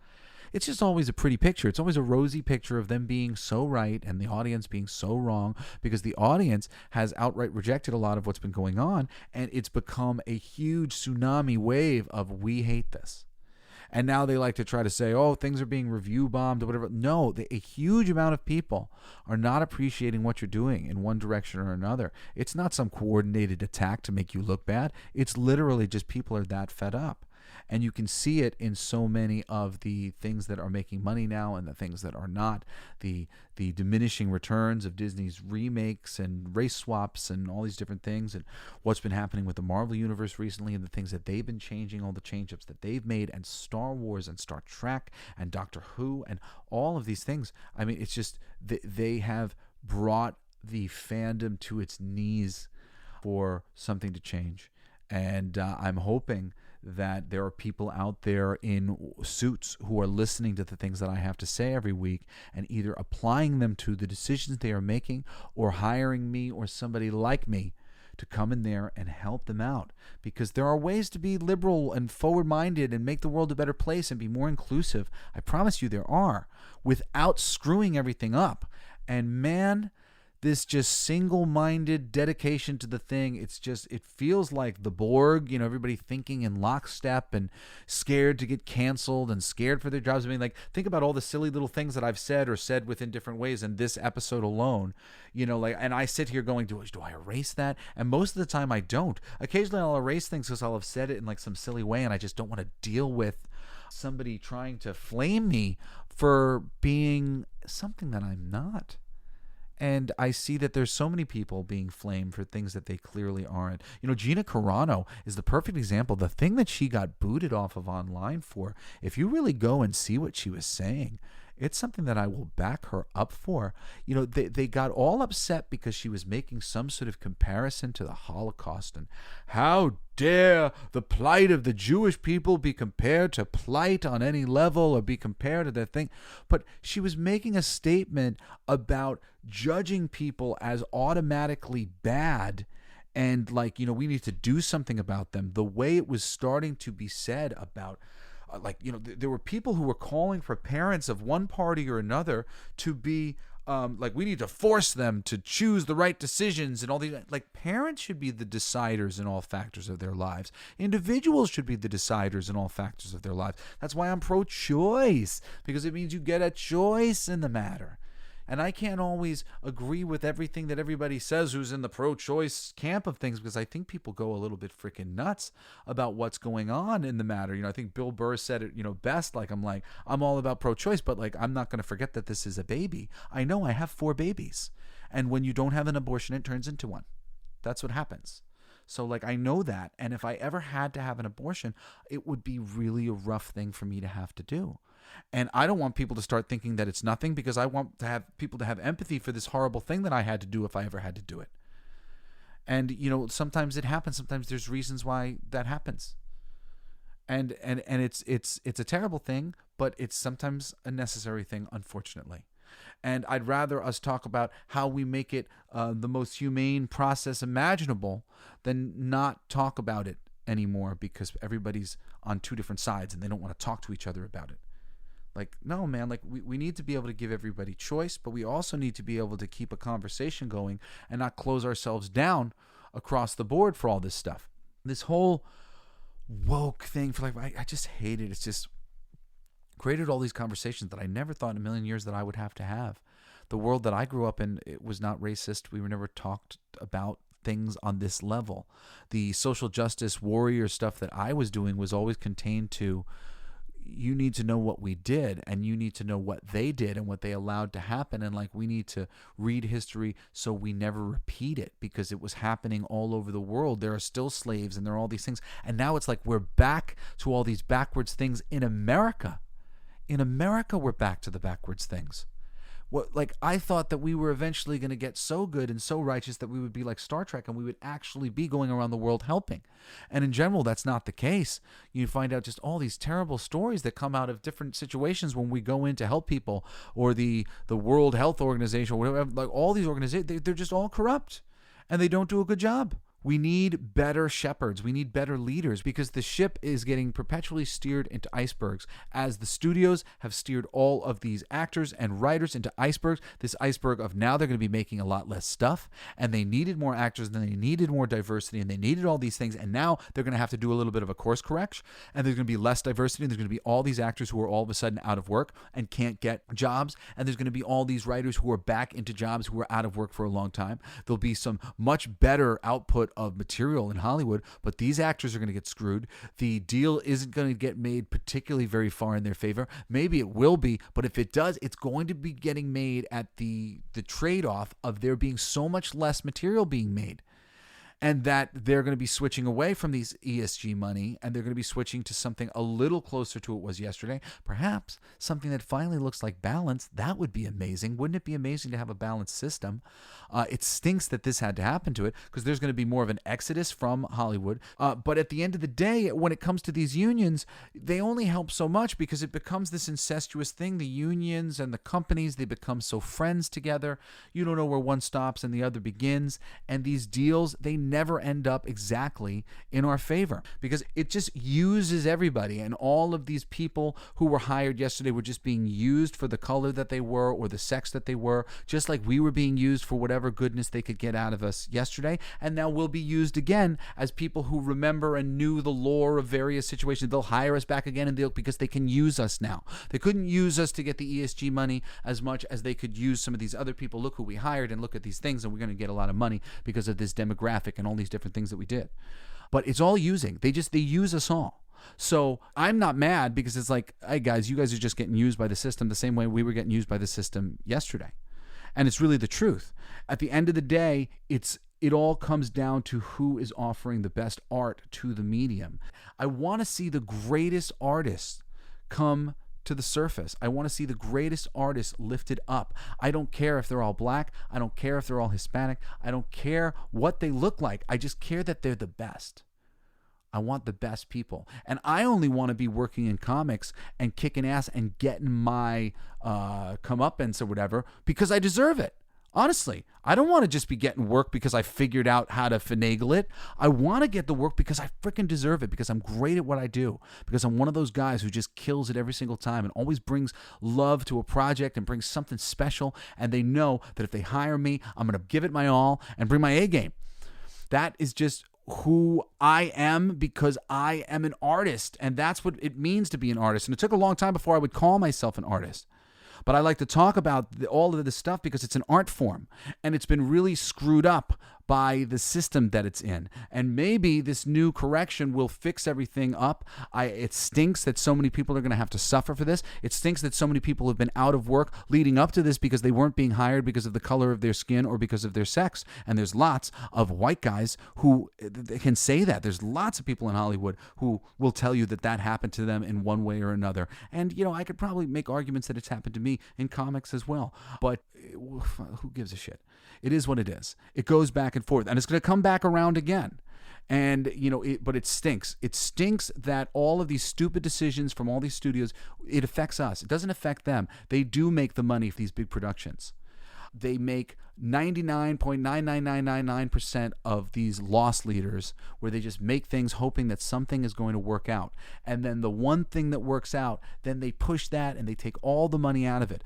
it's just always a pretty picture. It's always a rosy picture of them being so right and the audience being so wrong, because the audience has outright rejected a lot of what's been going on, and it's become a huge tsunami wave of "we hate this." And now they like to try to say, oh, things are being review bombed or whatever. No, a huge amount of people are not appreciating what you're doing in one direction or another. It's not some coordinated attack to make you look bad. It's literally just people are that fed up. And you can see it in so many of the things that are making money now and the things that are not. The diminishing returns of Disney's remakes and race swaps and all these different things, and what's been happening with the Marvel Universe recently and the things that they've been changing, all the change-ups that they've made, and Star Wars and Star Trek and Doctor Who and all of these things. I mean, it's just they have brought the fandom to its knees for something to change. And I'm hoping that there are people out there in suits who are listening to the things that I have to say every week and either applying them to the decisions they are making or hiring me or somebody like me to come in there and help them out. Because there are ways to be liberal and forward-minded and make the world a better place and be more inclusive. I promise you there are, without screwing everything up. And man, this just single-minded dedication to the thing, it feels like the Borg, everybody thinking in lockstep and scared to get canceled and scared for their jobs. I mean, like, think about all the silly little things that I've said or said within different ways in this episode alone, and I sit here going, do I erase that? And most of the time I don't. Occasionally I'll erase things because I'll have said it in like some silly way and I just don't want to deal with somebody trying to flame me for being something that I'm not. And I see that there's so many people being flamed for things that they clearly aren't. Gina Carano is the perfect example. The thing that she got booted off of online for, if you really go and see what she was saying, it's something that I will back her up for. They got all upset because she was making some sort of comparison to the Holocaust. And how dare the plight of the Jewish people be compared to plight on any level or be compared to their thing? But she was making a statement about judging people as automatically bad and we need to do something about them. The way it was starting to be said about there were people who were calling for parents of one party or another to be we need to force them to choose the right decisions and all these. Parents should be the deciders in all factors of their lives. Individuals should be the deciders in all factors of their lives. That's why I'm pro-choice, because it means you get a choice in the matter. And I can't always agree with everything that everybody says who's in the pro-choice camp of things, because I think people go a little bit freaking nuts about what's going on in the matter. I think Bill Burr said it, best. I'm all about pro-choice, but I'm not going to forget that this is a baby. I know I have 4 babies. And when you don't have an abortion, it turns into one. That's what happens. So I know that. And if I ever had to have an abortion, it would be really a rough thing for me to have to do. And I don't want people to start thinking that it's nothing, because I want to have people to have empathy for this horrible thing that I had to do if I ever had to do it. And, sometimes it happens. Sometimes there's reasons why that happens. And it's a terrible thing, but it's sometimes a necessary thing, unfortunately. And I'd rather us talk about how we make it the most humane process imaginable than not talk about it anymore, because everybody's on 2 different sides and they don't want to talk to each other about it. No, man, we need to be able to give everybody choice, but we also need to be able to keep a conversation going and not close ourselves down across the board for all this stuff. This whole woke thing, I just hate it. It's just created all these conversations that I never thought in a million years that I would have to have. The world that I grew up in, it was not racist. We were never talked about things on this level. The social justice warrior stuff that I was doing was always contained to, you need to know what we did, and you need to know what they did and what they allowed to happen. And we need to read history so we never repeat it, because it was happening all over the world. There are still slaves and there are all these things. And now it's we're back to all these backwards things in America. In America, we're back to the backwards things. I thought that we were eventually going to get so good and so righteous that we would be like Star Trek and we would actually be going around the world helping. And in general, that's not the case. You find out just all these terrible stories that come out of different situations when we go in to help people, or the World Health Organization or whatever. Like all these organizations, they're just all corrupt and they don't do a good job. We need better shepherds. We need better leaders, because the ship is getting perpetually steered into icebergs as the studios have steered all of these actors and writers into icebergs. This iceberg of now they're going to be making a lot less stuff, and they needed more actors, and they needed more diversity, and they needed all these things, and now they're going to have to do a little bit of a course correction, and there's going to be less diversity, and there's going to be all these actors who are all of a sudden out of work and can't get jobs, and there's going to be all these writers who are back into jobs who are out of work for a long time. There'll be some much better output of material in Hollywood, but these actors are going to get screwed. The deal isn't going to get made particularly very far in their favor. Maybe it will be, but if it does, it's going to be getting made at the trade-off of there being so much less material being made. And that they're going to be switching away from these ESG money, and they're going to be switching to something a little closer to what was yesterday. Perhaps something that finally looks like balance. That would be amazing. Wouldn't it be amazing to have a balanced system? It stinks that this had to happen to it, because there's going to be more of an exodus from Hollywood. But at the end of the day, when it comes to these unions, they only help so much, because it becomes this incestuous thing. The unions and the companies, they become so friends together. You don't know where one stops and the other begins. And these deals, they never end up exactly in our favor, because it just uses everybody, and all of these people who were hired yesterday were just being used for the color that they were or the sex that they were, just like we were being used for whatever goodness they could get out of us yesterday, and now we'll be used again as people who remember and knew the lore of various situations. They'll hire us back again, and because they can use us now. They couldn't use us to get the ESG money as much as they could use some of these other people. Look who we hired, and look at these things, and we're going to get a lot of money because of this demographic and all these different things that we did. But it's all using. They use us all. So I'm not mad, because it's like, hey guys, you guys are just getting used by the system the same way we were getting used by the system yesterday. And it's really the truth. At the end of the day, it all comes down to who is offering the best art to the medium. I want to see the greatest artists come to the surface. I want to see the greatest artists lifted up. I don't care if they're all black. I don't care if they're all Hispanic. I don't care what they look like. I just care that they're the best. I want the best people. And I only want to be working in comics and kicking ass and getting my comeuppance or whatever because I deserve it. Honestly, I don't want to just be getting work because I figured out how to finagle it. I want to get the work because I freaking deserve it, because I'm great at what I do, because I'm one of those guys who just kills it every single time and always brings love to a project and brings something special. And they know that if they hire me, I'm going to give it my all and bring my A game. That is just who I am, because I am an artist, and that's what it means to be an artist. And it took a long time before I would call myself an artist. But I like to talk about all of this stuff because it's an art form, and it's been really screwed up by the system that it's in. And maybe this new correction will fix everything up. It stinks that so many people are going to have to suffer for this. It stinks that so many people have been out of work leading up to this because they weren't being hired because of the color of their skin or because of their sex. And there's lots of white guys who can say that. There's lots of people in Hollywood who will tell you that that happened to them in one way or another. And, I could probably make arguments that it's happened to me in comics as well. But who gives a shit? It is what it is. It goes back and forth, and it's going to come back around again. And, but it stinks. It stinks that all of these stupid decisions from all these studios, it affects us. It doesn't affect them. They do make the money for these big productions. They make 99.99999% of these loss leaders, where they just make things hoping that something is going to work out. And then the one thing that works out, then they push that and they take all the money out of it.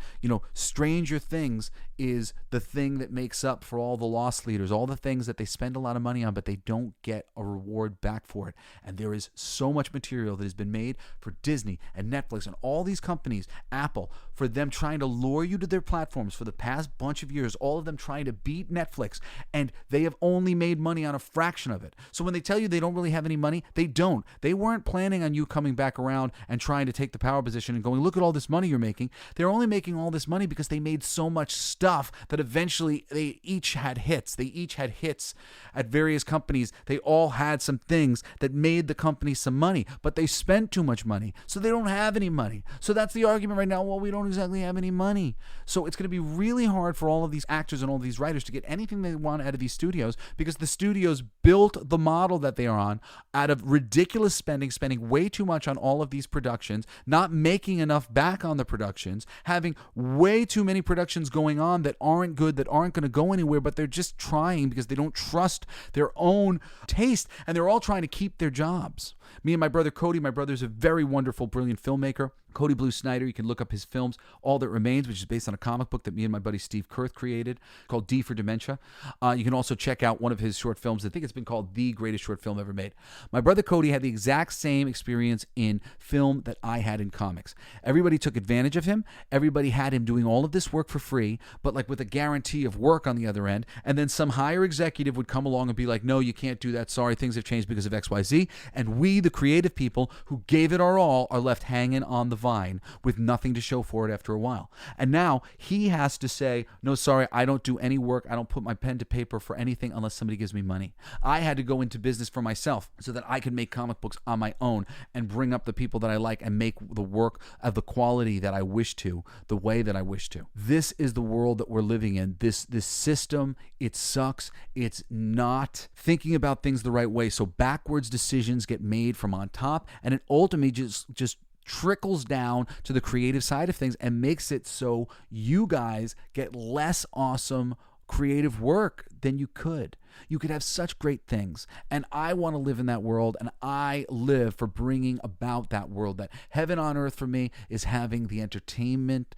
Stranger Things is the thing that makes up for all the loss leaders, all the things that they spend a lot of money on, but they don't get a reward back for it. And there is so much material that has been made for Disney and Netflix and all these companies, Apple, for them trying to lure you to their platforms for the past bunch of years, all of them trying to beat Netflix, and they have only made money on a fraction of it. So when they tell you they don't really have any money, they don't. They weren't planning on you coming back around and trying to take the power position and going, look at all this money you're making. They're only making all this money because they made so much stuff that eventually they each had hits. They each had hits at various companies. They all had some things that made the company some money, but they spent too much money, so they don't have any money. So that's the argument right now. Well, we don't exactly have any money. So it's going to be really hard for all of these actors and all of these writers to get anything they want out of these studios, because the studios built the model that they are on out of ridiculous spending way too much on all of these productions, not making enough back on the productions, having way too many productions going on that aren't good, that aren't going to go anywhere, but they're just trying because they don't trust their own taste, and they're all trying to keep their jobs. Me and my brother Cody, my brother's a very wonderful, brilliant filmmaker. Cody Blue Snyder, you can look up his films, All That Remains, which is based on a comic book that me and my buddy Steve Kurth created called D for Dementia. You can also check out one of his short films. I think it's been called The Greatest Short Film Ever Made. My brother Cody had the exact same experience in film that I had in comics. Everybody took advantage of him. Everybody had him doing all of this work for free, but like with a guarantee of work on the other end. And then some higher executive would come along and be like, no, you can't do that. Sorry, things have changed because of XYZ. And we, the creative people who gave it our all, are left hanging on the vine with nothing to show for it after a while. And now he has to say, no, sorry, I don't do any work. I don't put my pen to paper for anything unless somebody gives me money. I had to go into business for myself so that I could make comic books on my own and bring up the people that I like and make the work of the quality that I wish to, the way that I wish to. This is the world that we're living in. This system, it sucks. It's not thinking about things the right way. So backwards decisions get made from on top, and it ultimately just trickles down to the creative side of things and makes it so you guys get less awesome creative work than you could. You could have such great things, and I want to live in that world, and I live for bringing about that world. That heaven on earth for me is having the entertainment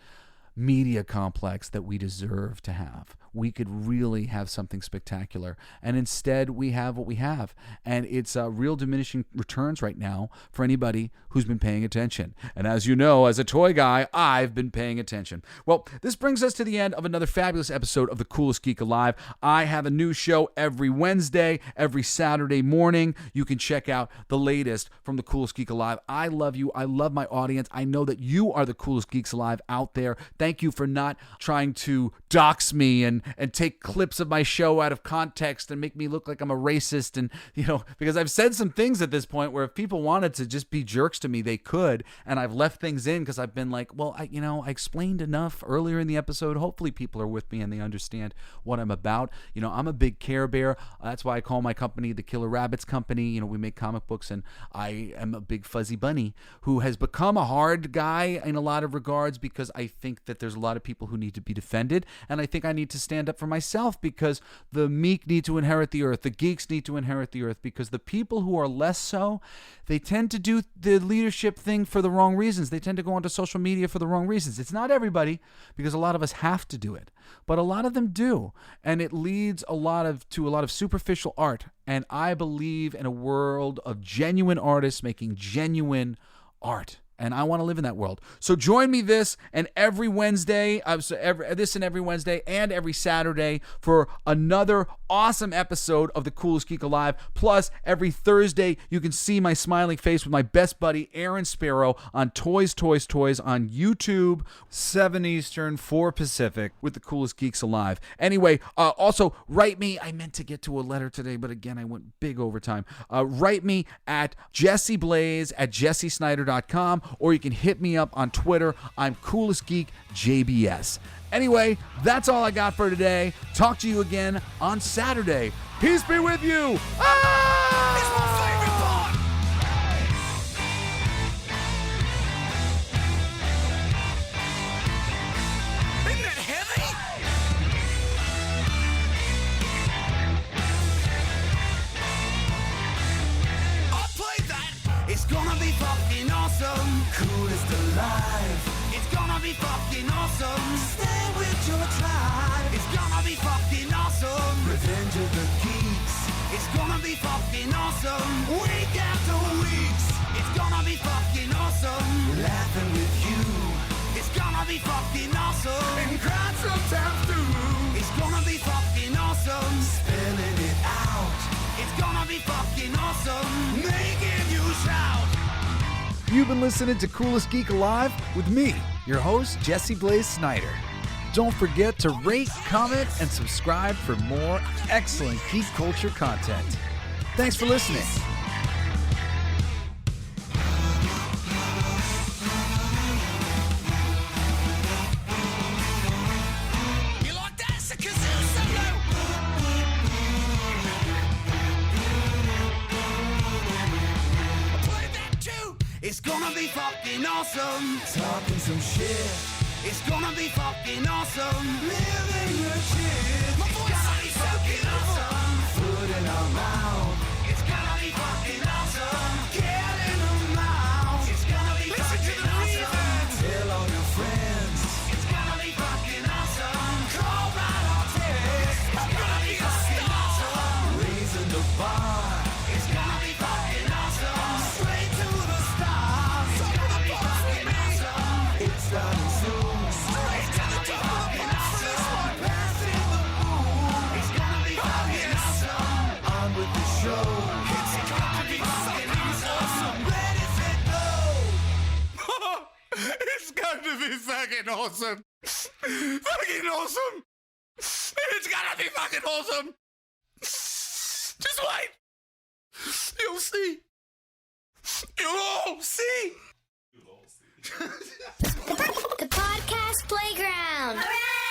media complex that we deserve to have. We could really have something spectacular, and instead we have what we have, and it's real diminishing returns right now for anybody who's been paying attention. And as you know, as a toy guy, I've been paying attention. Well, this brings us to the end of another fabulous episode of the Coolest Geek Alive. I have a new show every Wednesday, every Saturday morning. You can check out the latest from the Coolest Geek Alive. I love you. I love my audience. I know that you are the coolest geeks alive out there. Thank you for not trying to dox me and take clips of my show out of context and make me look like I'm a racist. And, because I've said some things at this point where if people wanted to just be jerks to me, they could. And I've left things in because I've been like, well, I explained enough earlier in the episode. Hopefully people are with me and they understand what I'm about. I'm a big Care Bear. That's why I call my company the Killer Rabbits Company. We make comic books, and I am a big fuzzy bunny who has become a hard guy in a lot of regards because I think that there's a lot of people who need to be defended, and I think I need to stand up for myself because the meek need to inherit the earth. The geeks need to inherit the earth because the people who are less so, they tend to do the leadership thing for the wrong reasons. They tend to go onto social media for the wrong reasons. It's not everybody, because a lot of us have to do it, but a lot of them do, and it leads to a lot of superficial art. And I believe in a world of genuine artists making genuine art. And I want to live in that world. So join me this and every Wednesday and every Saturday for another awesome episode of the Coolest Geek Alive. Plus, every Thursday, you can see my smiling face with my best buddy, Aaron Sparrow, on Toys on YouTube, 7 Eastern, 4 Pacific, with the Coolest Geeks Alive. Anyway, also, write me. I meant to get to a letter today, but again, I went big overtime. Write me at jesseblaze@jessesnyder.com, or you can hit me up on Twitter. I'm Coolest Geek JBS. Anyway, that's all I got for today. Talk to you again on Saturday. Peace be with you. Ah! It's my favorite part. Isn't that heavy? I played that. It's gonna be fucking awesome. Coolest alive. It's gonna be fucking awesome. Stay with your tribe. It's gonna be fucking awesome. Revenge of the Geeks. It's gonna be fucking awesome. Week after weeks. It's gonna be fucking awesome. Laughing with you. It's gonna be fucking awesome. And crying sometimes too. It's gonna be It's gonna be fucking awesome. Making you shout. You've been listening to Coolest Geek Alive with me, your host, Jesse Blaze Snyder. Don't forget to rate, comment, and subscribe for more excellent geek culture content. Thanks for listening. You like that? It's a kazoo solo. Play that too. It's gonna be fucking awesome. Talking some shit. It's gonna be fucking awesome. Living the shit. My voice is fucking awesome. Food in our mouth. It's gonna be fucking awesome. Get in the mouth. It's gonna be fucking awesome. Tell all your friends. It's gonna be fucking awesome. Call right or text. It's gonna be fucking awesome. Raising the bar. It's gonna be fucking awesome. Straight to the stars. It's gonna be fucking awesome. It's starting soon. Straight to the top. Awesome. Passing the moon. It's gonna be fucking awesome. On with the show. It's gonna be fucking awesome. Ready, set, go. It's gonna be fucking awesome. Fucking awesome. It's gonna be fucking awesome. Just wait. You'll see. You'll all see. The podcast playground. Hooray!